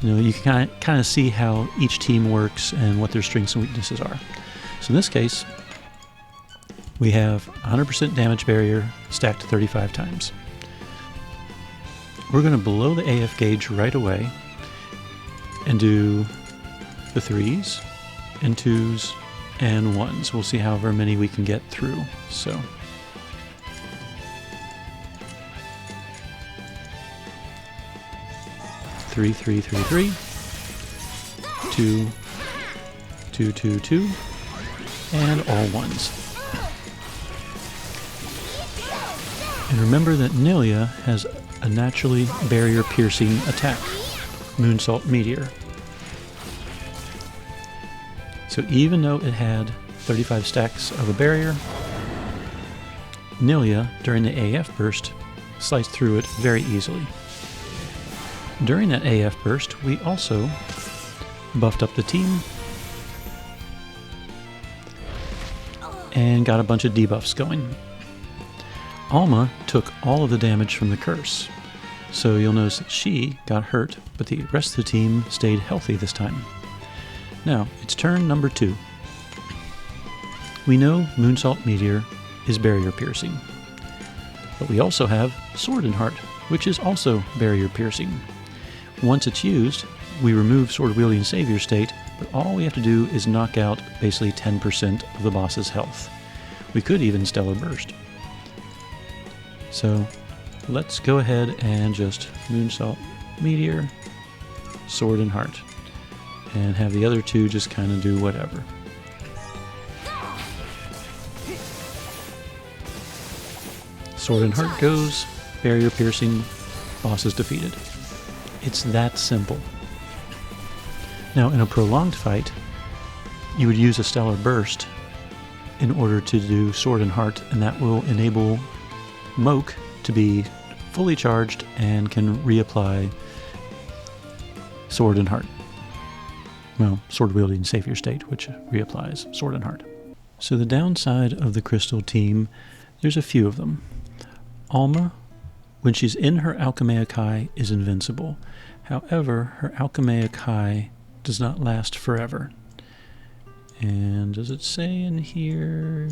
you can kind of see how each team works and what their strengths and weaknesses are. So in this case, we have 100% damage barrier stacked 35 times. We're going to blow the AF gauge right away and do the 3s and 2s and 1s. We'll see however many we can get through. So 3, 3, 3, 3, 2, 2, 2, 2, and all 1s. And remember that Nilia has a naturally barrier-piercing attack, Moonsault Meteor. So even though it had 35 stacks of a barrier, Nilia, during the AF burst, sliced through it very easily. During that AF burst, we also buffed up the team and got a bunch of debuffs going. Alma took all of the damage from the curse, so you'll notice that she got hurt, but the rest of the team stayed healthy this time. Now, it's turn number 2. We know Moonsault Meteor is barrier piercing, but we also have Sword and Heart, which is also barrier piercing. Once it's used, we remove Sword Wielding Savior state, but all we have to do is knock out basically 10% of the boss's health. We could even Stellar Burst. So let's go ahead and just Moonsault Meteor, Sword and Heart, and have the other two just kind of do whatever. Sword and Heart goes, barrier piercing, boss is defeated. It's that simple. Now in a prolonged fight, you would use a Stellar Burst in order to do Sword and Heart, and that will enable Moke to be fully charged and can reapply Sword and Heart. Well, Sword Wielding Savior state, which reapplies Sword and Heart. So the downside of the Crystal team, there's a few of them. Alma, when she's in her Alchemaic High, is invincible. However, her Alchemaic High does not last forever. And does it say in here?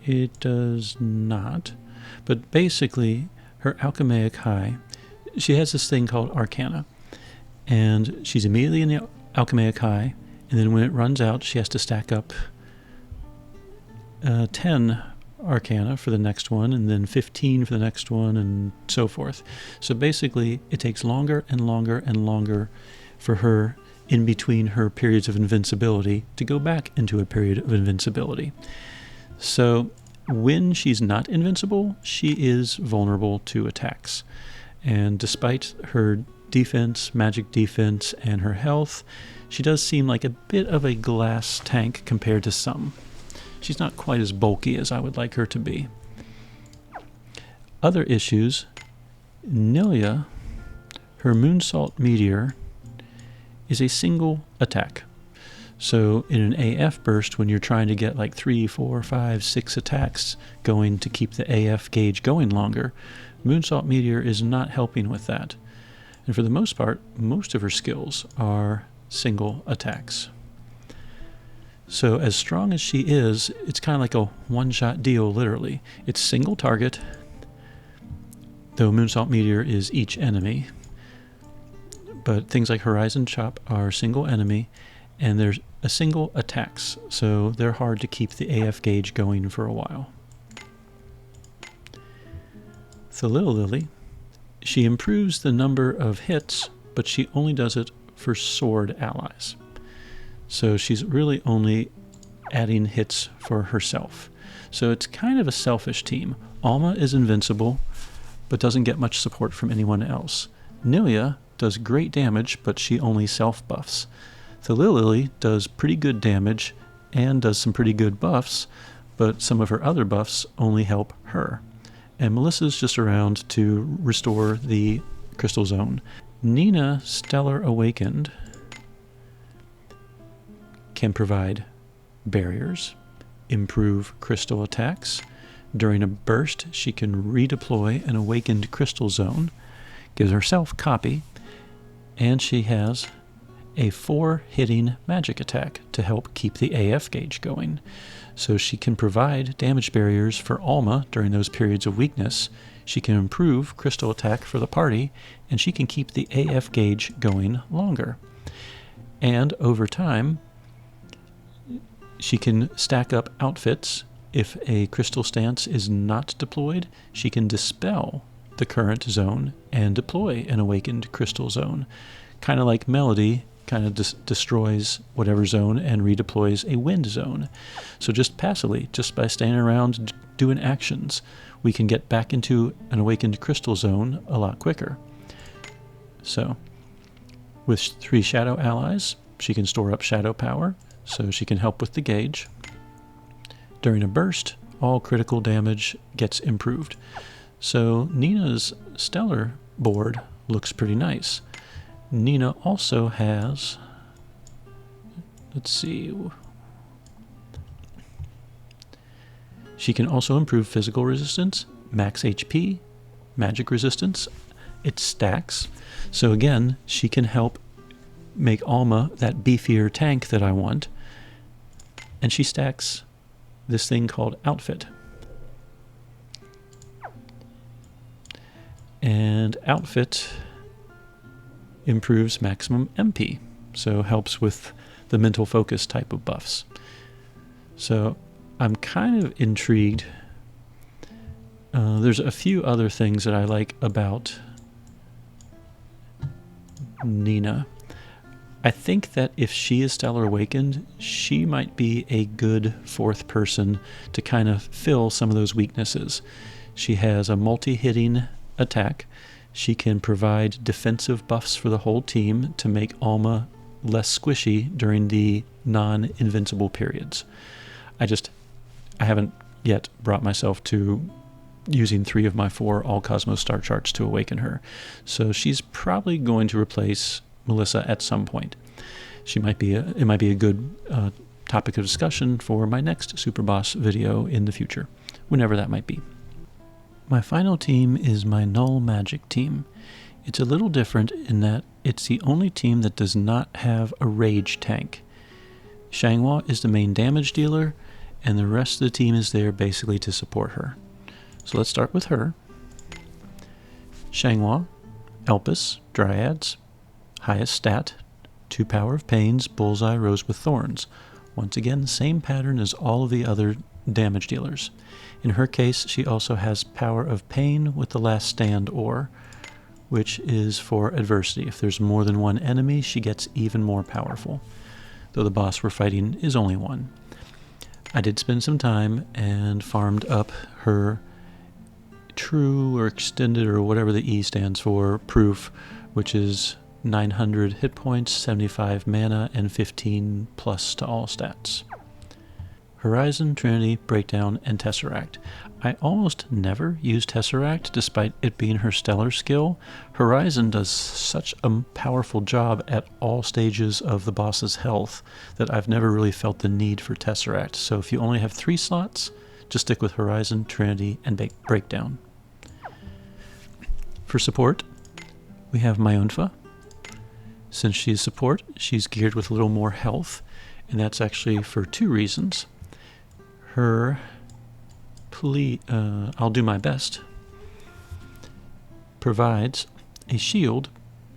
It does not. But basically, her Alchemaic High, she has this thing called Arcana. And she's immediately in the Alchemaic High, and then when it runs out, she has to stack up 10 Arcana for the next one, and then 15 for the next one, and so forth. So basically, it takes longer and longer and longer for her, in between her periods of invincibility, to go back into a period of invincibility. So when she's not invincible, she is vulnerable to attacks. And despite her defense, magic defense, and her health, she does seem like a bit of a glass tank compared to some. She's not quite as bulky as I would like her to be. Other issues, Nilia, her Moonsault Meteor, is a single attack. So in an AF burst, when you're trying to get like 3, 4, 5, 6 attacks going to keep the AF gauge going longer, Moonsault Meteor is not helping with that. And for the most part, most of her skills are single attacks. So as strong as she is, it's kind of like a one-shot deal, literally. It's single target, though Moonsault Meteor is each enemy. But things like Horizon Chop are single enemy, and there's a single attacks, so they're hard to keep the AF gauge going for a while. Lily, she improves the number of hits, but she only does it for sword allies. So she's really only adding hits for herself. So it's kind of a selfish team. Alma is invincible, but doesn't get much support from anyone else. Nilia does great damage, but she only self-buffs. Lily does pretty good damage and does some pretty good buffs, but some of her other buffs only help her. And Melissa's just around to restore the Crystal Zone. Nina, Stellar Awakened, can provide barriers improve crystal attacks. During a burst, she can redeploy an awakened crystal zone, gives herself copy, and she has a 4-hitting magic attack to help keep the AF gauge going. So she can provide damage barriers for Alma during those periods of weakness. She can improve crystal attack for the party, and she can keep the AF gauge going longer. And over time, she can stack up outfits. If a crystal stance is not deployed, she can dispel the current zone and deploy an awakened crystal zone. Kind of like Melody kind of destroys whatever zone and redeploys a wind zone. So just passively, just by standing around doing actions, we can get back into an awakened crystal zone a lot quicker. So with 3 shadow allies, she can store up shadow power, so she can help with the gauge. During a burst, all critical damage gets improved. So Nina's stellar board looks pretty nice. Nina also has, let's see, she can also improve physical resistance, max HP, magic resistance. It stacks. So again, she can help make Alma that beefier tank that I want. And she stacks this thing called Outfit. And Outfit improves maximum MP, so helps with the mental focus type of buffs. So I'm kind of intrigued. There's a few other things that I like about Nina. I think that if she is Stellar Awakened, she might be a good 4th person to kind of fill some of those weaknesses. She has a multi-hitting attack. She can provide defensive buffs for the whole team to make Alma less squishy during the non-invincible periods. I haven't yet brought myself to using 3 of my 4 All-Cosmos star charts to awaken her. So she's probably going to replace Melissa at some point. It might be a good topic of discussion for my next Superboss video in the future, whenever that might be. My final team is my Null Magic team. It's a little different in that it's the only team that does not have a rage tank. Xianghua is the main damage dealer, and the rest of the team is there basically to support her. So let's start with her. Xianghua, Elpis, Dryads, highest stat, 2 Power of Pains, Bullseye, Rose with Thorns. Once again, the same pattern as all of the other damage dealers. In her case, she also has Power of Pain with the Last Stand ore, which is for adversity. If there's more than one enemy, she gets even more powerful, though the boss we're fighting is only one. I did spend some time and farmed up her true or extended or whatever the E stands for proof, which is 900 hit points, 75 mana, and 15 plus to all stats. Horizon, Trinity, Breakdown, and Tesseract. I almost never use Tesseract despite it being her stellar skill. Horizon does such a powerful job at all stages of the boss's health that I've never really felt the need for Tesseract. So if you only have 3 slots, just stick with Horizon, Trinity, and Breakdown. For support, we have Myunfa. Since she's support, she's geared with a little more health, and that's actually for 2 reasons. Her I'll do my best provides a shield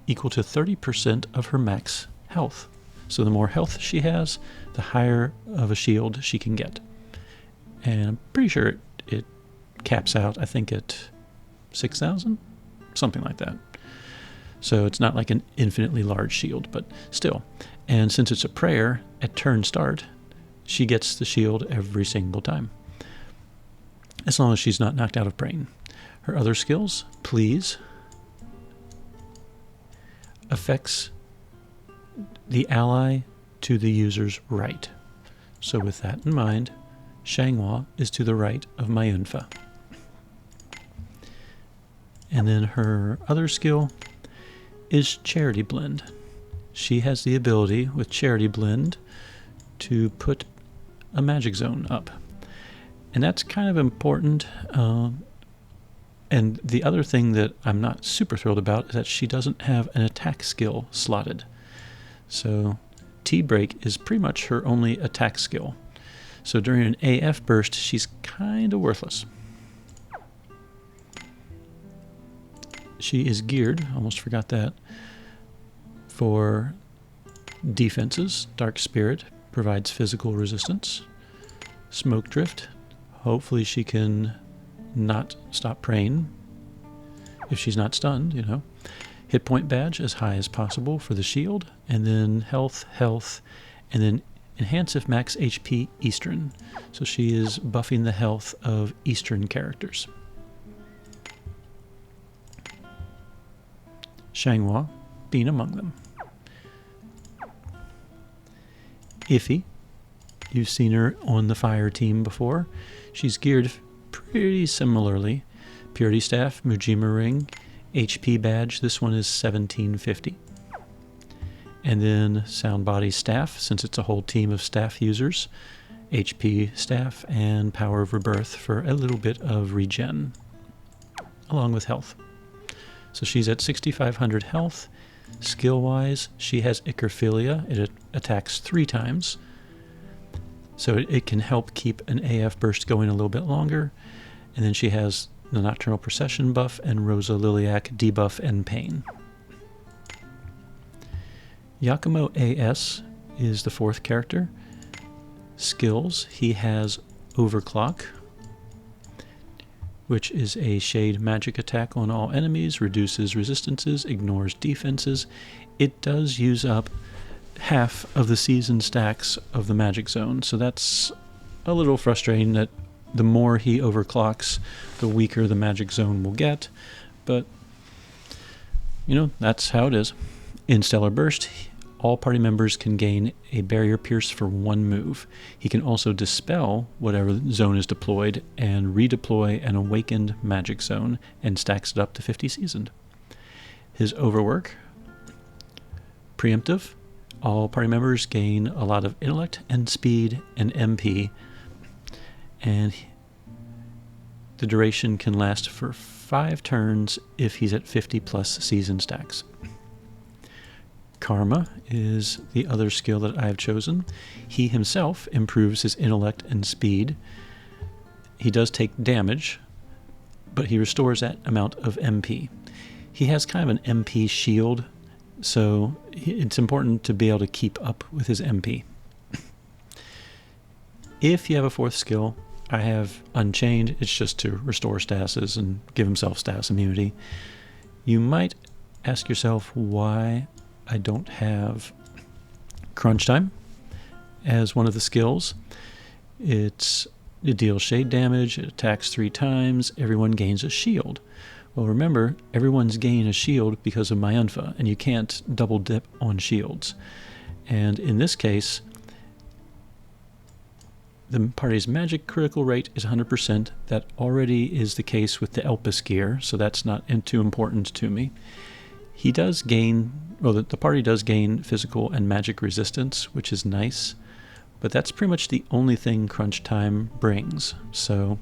equal to 30% of her max health. So the more health she has, the higher of a shield she can get. And I'm pretty sure it caps out, I think, at 6,000? Something like that. So it's not like an infinitely large shield, but still. And since it's a prayer, at turn start, she gets the shield every single time, as long as she's not knocked out of praying. Her other skills, Please, affects the ally to the user's right. So with that in mind, Xianghua is to the right of Myunfa. And then her other skill is Charity Blend. She has the ability with Charity Blend to put a magic zone up. And that's kind of important. And the other thing that I'm not super thrilled about is that she doesn't have an attack skill slotted. So T-Break is pretty much her only attack skill. So during an AF burst, she's kind of worthless. She is geared, almost forgot that, for defenses. Dark Spirit provides physical resistance. Smoke Drift, hopefully she can not stop praying if she's not stunned, you know. Hit point badge as high as possible for the shield, and then health, and then enhance if max HP Eastern. So she is buffing the health of Eastern characters. Xianghua being among them. Iffy, you've seen her on the fire team before. She's geared pretty similarly. Purity Staff, Mujima Ring, HP badge, this one is 1750. And then Sound Body Staff, since it's a whole team of staff users, HP Staff and Power of Rebirth for a little bit of regen, along with health. So she's at 6,500 health. Skill-wise, she has Icrophilia. It attacks 3 times. So it can help keep an AF burst going a little bit longer. And then she has the Nocturnal Procession buff and Rosa Liliac debuff and pain. Yakumo AS is the 4th character. Skills, he has Overclock, which is a shade magic attack on all enemies, reduces resistances, ignores defenses. It does use up half of the season stacks of the magic zone, so that's a little frustrating that the more he overclocks, the weaker the magic zone will get, but you know, that's how it is. In Stellar Burst, all party members can gain a Barrier Pierce for 1 move. He can also dispel whatever zone is deployed and redeploy an Awakened Magic Zone and stacks it up to 50 seasoned. His Overwork, Preemptive, all party members gain a lot of Intellect and Speed and MP, and the duration can last for 5 turns if he's at 50 plus season stacks. Karma is the other skill that I have chosen. He himself improves his intellect and speed. He does take damage, but he restores that amount of MP. He has kind of an MP shield, so it's important to be able to keep up with his MP. If you have a 4th skill, I have Unchained. It's just to restore statuses and give himself status immunity. You might ask yourself why I don't have Crunch Time as one of the skills. It deals shade damage, it attacks 3 times, everyone gains a shield. Well, remember, everyone's gaining a shield because of Myunfa, and you can't double dip on shields. And in this case, the party's magic critical rate is 100%. That already is the case with the Elpis gear, so that's not too important to me. He does gain, well, the party does gain physical and magic resistance, which is nice, but that's pretty much the only thing Crunch Time brings. So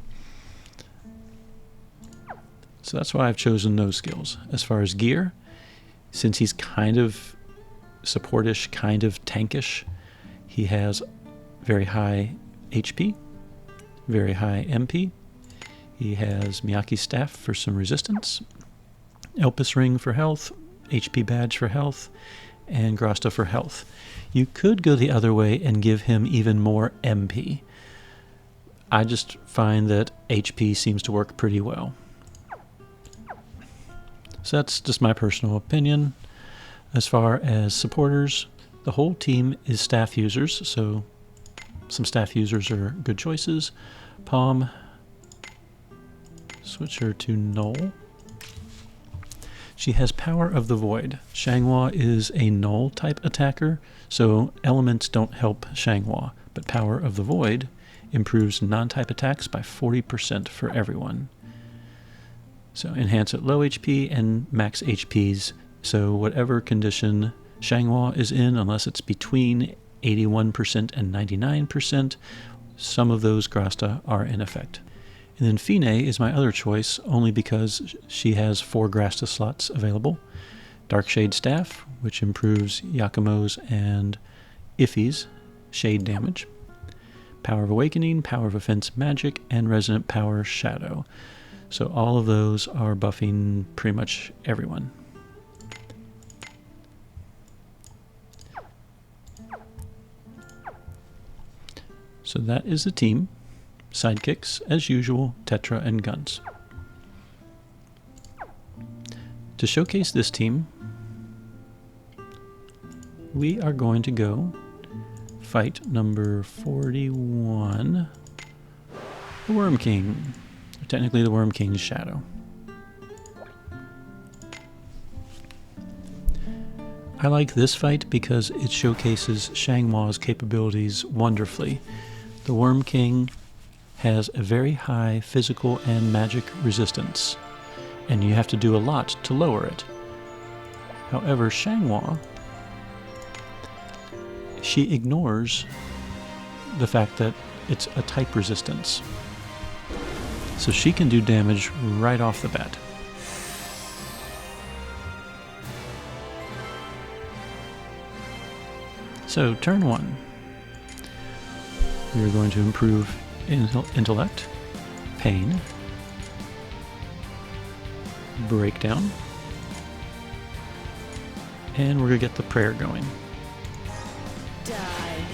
that's why I've chosen those skills. As far as gear, since he's kind of supportish, kind of tankish, he has very high HP, very high MP. He has Miyaki Staff for some resistance, Elpis Ring for health, HP Badge for health, and Grasta for health. You could go the other way and give him even more MP. I just find that HP seems to work pretty well. So that's just my personal opinion. As far as supporters, the whole team is staff users, so some staff users are good choices. Palm, switch her to Null. She has Power of the Void. Xianghua is a Null type attacker, so elements don't help Xianghua, but Power of the Void improves non-type attacks by 40% for everyone. So enhance at low HP and max HPs, so whatever condition Xianghua is in, unless it's between 81% and 99%, some of those grasta are in effect. And then Fine is my other choice, only because she has 4 grasta slots available. Darkshade Staff, which improves Yakumo's and Iffy's shade damage. Power of Awakening, Power of Offense Magic, and Resonant Power Shadow. So all of those are buffing pretty much everyone. So that is the team. Sidekicks, as usual, Tetra and Guns. To showcase this team, we are going to go fight number 41, the Wyrmking. Technically the Wyrmking's Shadow. I like this fight because it showcases Shangwa's capabilities wonderfully. The Wyrmking has a very high physical and magic resistance, and you have to do a lot to lower it. However, Shangwa, she ignores the fact that it's a type resistance. So she can do damage right off the bat. So, turn 1. We are going to improve Intellect, Pain, Breakdown, and we're going to get the prayer going. Die.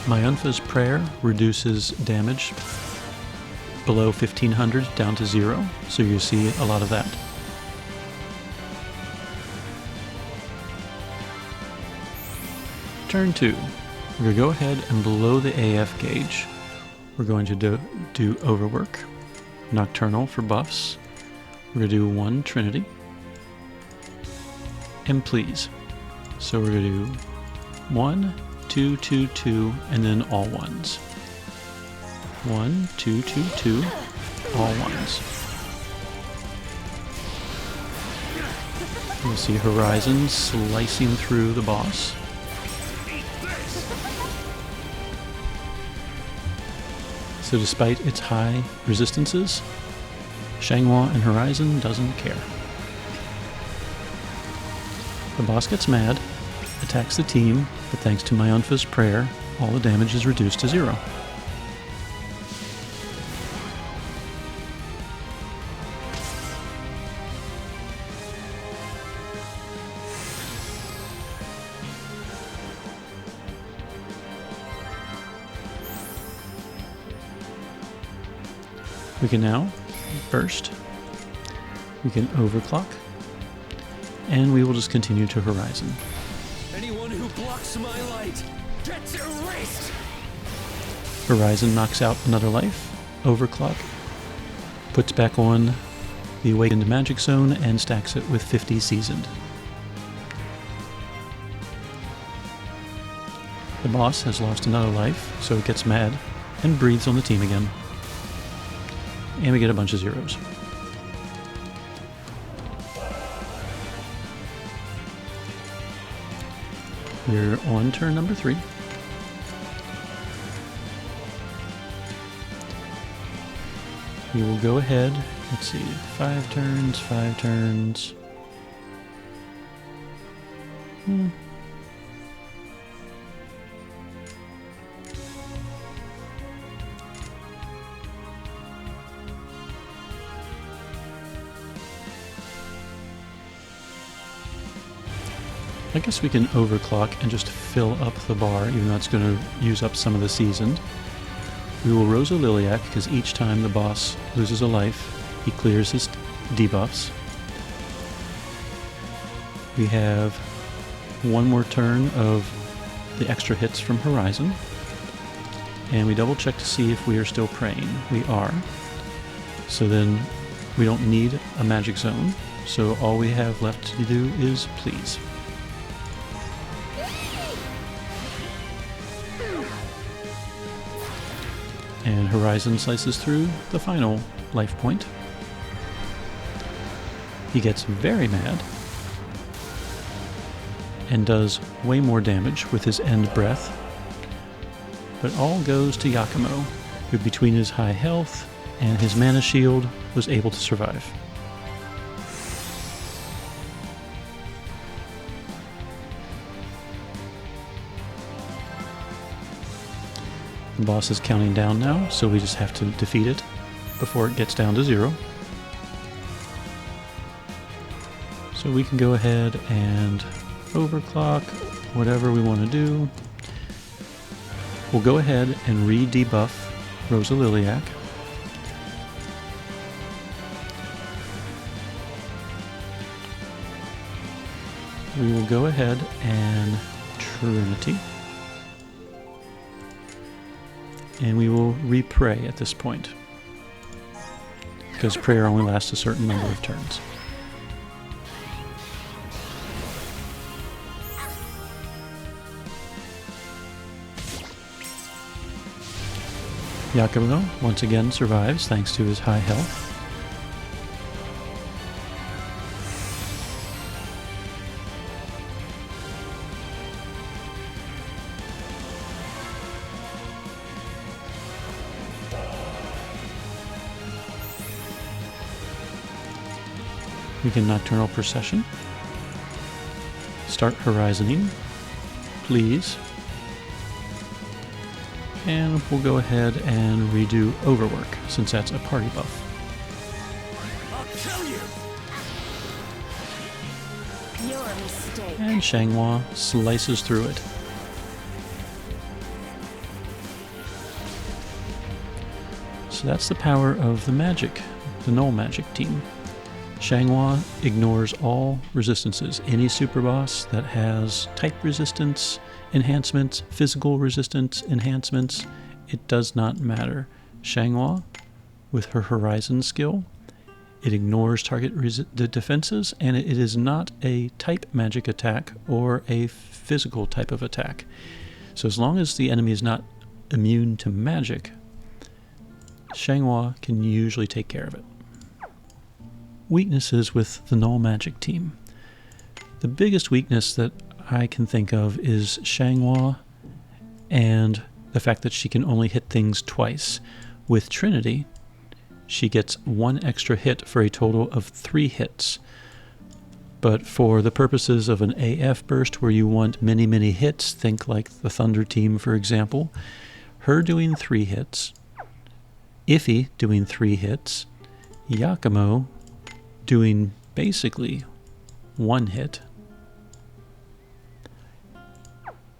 Mayunfa's prayer reduces damage below 1500 down to 0, so you see a lot of that. Turn 2. We're going to go ahead and below the AF gauge. We're going to do Overwork, Nocturnal for buffs. We're going to do 1 Trinity, and Please. So we're going to do 1, 2, 2, 2, and then all ones. 1, 2, 2, 2, all ones. You'll see Horizon slicing through the boss. So despite its high resistances, Shangwa and Horizon doesn't care. The boss gets mad, attacks the team, but thanks to Mayunfa's prayer, all the damage is reduced to 0. We can now burst, we can overclock, and we will just continue to Horizon. Anyone who blocks my light gets erased! Horizon knocks out another life, overclock, puts back on the Awakened Magic Zone, and stacks it with 50 Seasoned. The boss has lost another life, so it gets mad and breathes on the team again. And we get a bunch of zeros. We're on turn number 3. We will go ahead, let's see, 5 turns, 5 turns. I guess we can overclock and just fill up the bar, even though it's going to use up some of the seasoned. We will Rosa Liliac, because each time the boss loses a life, he clears his debuffs. We have 1 more turn of the extra hits from Horizon. And we double check to see if we are still praying. We are. So then we don't need a magic zone. So all we have left to do is Please. And Horizon slices through the final life point. He gets very mad and does way more damage with his end breath. But all goes to Yakumo, who between his high health and his mana shield was able to survive. The boss is counting down now, so we just have to defeat it before it gets down to 0. So we can go ahead and overclock whatever we want to do. We'll go ahead and re-debuff Rosa Liliac. We will go ahead and Trinity. And we will re-pray at this point, because prayer only lasts a certain number of turns. Yakumo once again survives thanks to his high health. We can Nocturnal Procession. Start Horizoning, please. And we'll go ahead and redo Overwork, since that's a party buff. I'll kill you! Your mistake. And Xianghua slices through it. So that's the power of the magic, the Null magic team. Xianghua ignores all resistances. Any Superboss that has type resistance enhancements, physical resistance enhancements, it does not matter. Xianghua, with her Horizon skill, it ignores target defenses, and it is not a type magic attack or a physical type of attack. So as long as the enemy is not immune to magic, Xianghua can usually take care of it. Weaknesses with the Null magic team. The biggest weakness that I can think of is Xianghua and the fact that she can only hit things twice. With Trinity, she gets 1 extra hit for a total of 3 hits. But for the purposes of an AF burst where you want many, many hits, think like the Thunder team, for example, her doing 3 hits, Iffy doing 3 hits, Yakumo doing basically 1 hit,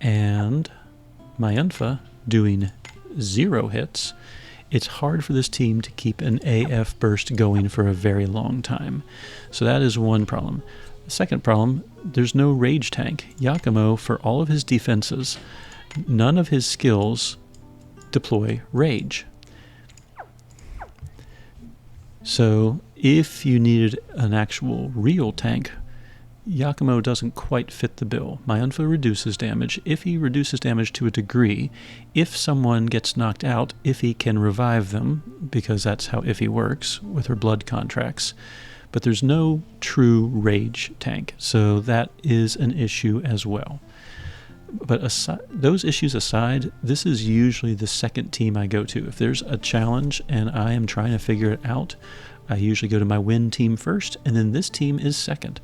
and Mayunfa doing 0 hits, it's hard for this team to keep an AF burst going for a very long time. So that is one problem. The second problem, there's no rage tank. Yakumo, for all of his defenses, none of his skills deploy rage. So if you needed an actual real tank, Yakumo doesn't quite fit the bill. Mayunfa reduces damage. Iffy reduces damage to a degree. If someone gets knocked out, Iffy can revive them, because that's how Iffy works with her blood contracts. But there's no true rage tank, so that is an issue as well. But those issues aside, this is usually the second team I go to. If there's a challenge and I am trying to figure it out, I usually go to my win team first, and then this team is second.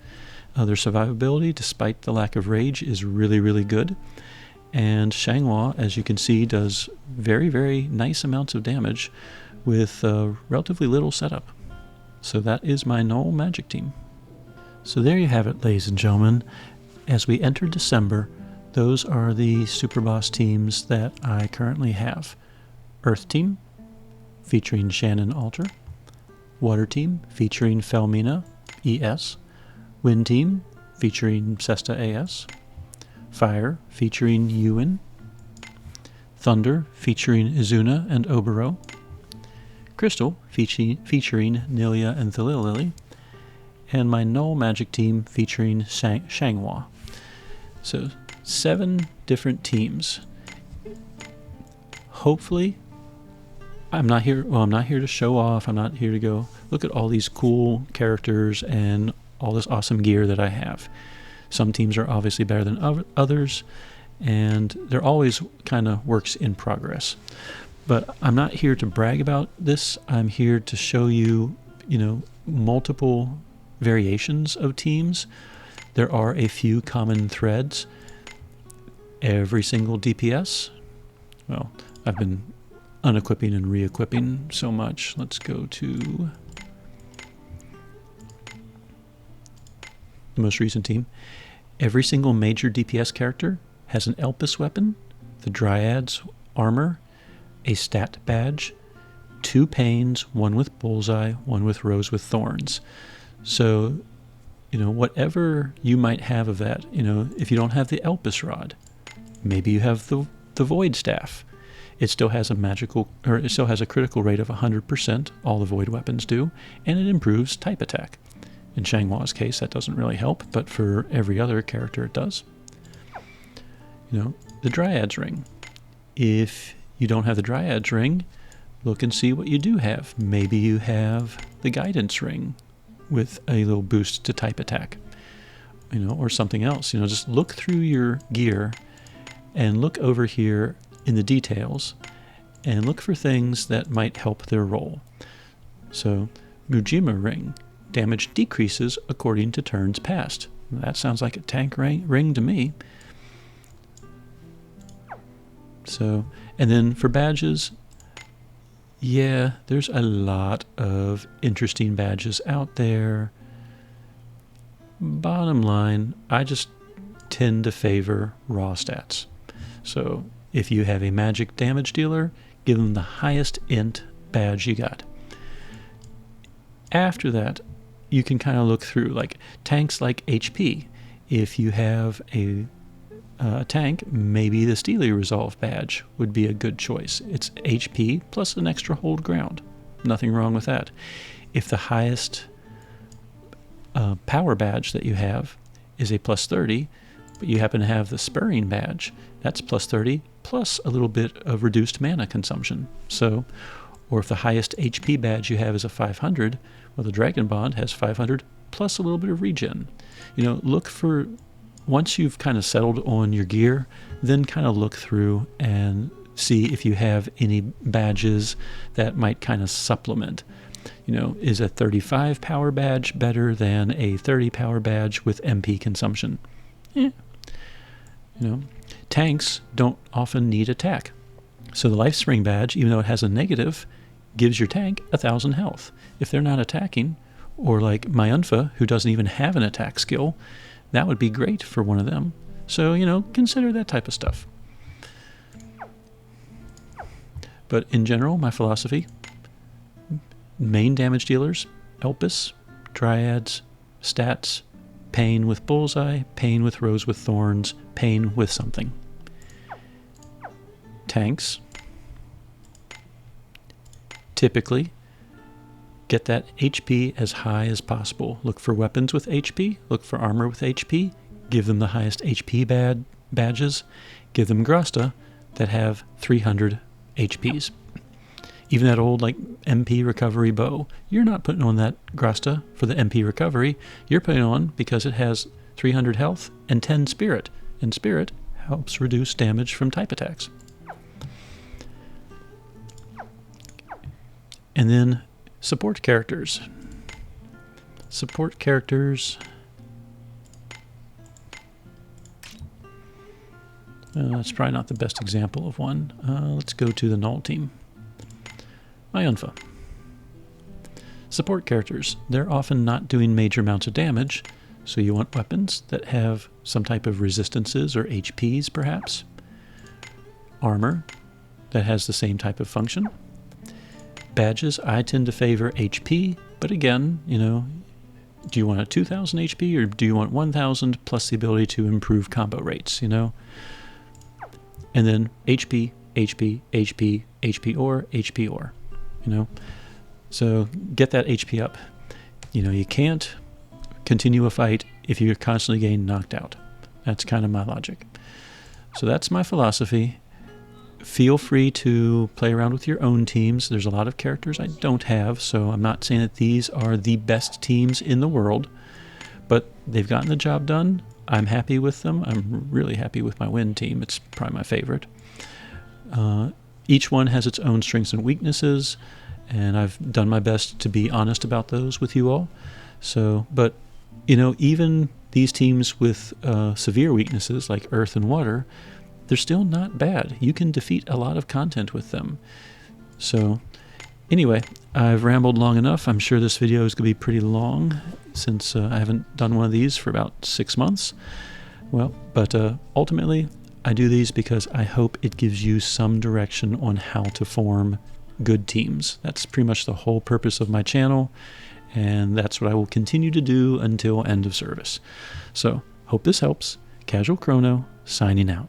Their survivability, despite the lack of rage, is really, really good. And Xianghua, as you can see, does very, very nice amounts of damage with relatively little setup. So that is my Null magic team. So there you have it, ladies and gentlemen. As we enter December, those are the Superboss teams that I currently have. Earth Team, featuring Shannon Alter. Water Team, featuring Felmina ES. Wind Team, featuring Sesta AS. Fire, featuring Ewan. Thunder, featuring Izuna and Obero. Crystal, featuring Nilia and Thalilili. And my Null magic team, featuring Xianghua. So 7 different teams. Hopefully, I'm not here. Well, I'm not here to show off. I'm not here to go look at all these cool characters and all this awesome gear that I have. Some teams are obviously better than others, and they're always kind of works in progress. But I'm not here to brag about this. I'm here to show you, multiple variations of teams. There are a few common threads. Every single DPS. Well, I've been unequipping and re-equipping so much. Let's go to the most recent team. Every single major DPS character has an Elpis weapon, the Dryad's armor, a stat badge, 2 pains, one with bullseye, one with rose with thorns. So, whatever you might have of that, if you don't have the Elpis rod, maybe you have the void staff. It still has it still has a critical rate of 100%, all the void weapons do, and it improves type attack. In Shanghua's case, that doesn't really help, but for every other character it does. The Dryad's ring. If you don't have the Dryad's ring, look and see what you do have. Maybe you have the Guidance ring with a little boost to type attack, or something else. Just look through your gear and look over here in the details and look for things that might help their role. So, Mujima ring. Damage decreases according to turns passed. That sounds like a tank ring to me. So, and then for badges, yeah, there's a lot of interesting badges out there. Bottom line, I just tend to favor raw stats. So if you have a magic damage dealer, give them the highest int badge you got. After that, you can kind of look through, like tanks like HP. If you have a tank, maybe the Steely Resolve badge would be a good choice. It's HP plus an extra hold ground. Nothing wrong with that. If the highest power badge that you have is a plus 30, but you happen to have the Spurring badge, that's plus 30 plus a little bit of reduced mana consumption. So, or if the highest HP badge you have is a 500, well, the Dragon Bond has 500 plus a little bit of regen. Look for, once you've kind of settled on your gear, then kind of look through and see if you have any badges that might kind of supplement. Is a 35 power badge better than a 30 power badge with MP consumption? Tanks don't often need attack. So the Life Spring badge, even though it has a negative, gives your tank 1,000 health. If they're not attacking, or like Myunfa, who doesn't even have an attack skill, that would be great for one of them. So, consider that type of stuff. But in general, my philosophy, main damage dealers, Elpis, Dryads, stats, pain with bullseye, pain with rose with thorns, pain with something. Tanks, typically, get that HP as high as possible. Look for weapons with HP, look for armor with HP, give them the highest HP badges, give them grasta that have 300 HPs. Even that old MP recovery bow, you're not putting on that grasta for the MP recovery, you're putting it on because it has 300 health and 10 spirit, and spirit helps reduce damage from type attacks. And then support characters. Support characters. That's probably not the best example of one. Let's go to the Null team. Myunfa. Support characters. They're often not doing major amounts of damage, so you want weapons that have some type of resistances or HPs perhaps. Armor that has the same type of function. Badges, I tend to favor HP, but again, do you want a 2,000 HP or do you want 1,000 plus the ability to improve combo rates, And then HP, HP, HP, HP or, So get that HP up. You can't continue a fight if you're constantly getting knocked out. That's kind of my logic. So that's my philosophy. feel free to play around with your own teams. There's a lot of characters I don't have, so I'm not saying that these are the best teams in the world, but they've gotten the job done. I'm happy with them. I'm really happy with my Wind team. It's probably my favorite. Each one has its own strengths and weaknesses, and I've done my best to be honest about those with you all. So, but, you know, even these teams with severe weaknesses like Earth and Water, they're still not bad. You can defeat a lot of content with them. So, anyway, I've rambled long enough. I'm sure this video is going to be pretty long since I haven't done one of these for about 6 months. Well, but ultimately, I do these because I hope it gives you some direction on how to form good teams. That's pretty much the whole purpose of my channel, and that's what I will continue to do until end of service. So, hope this helps. Casual Crono, signing out.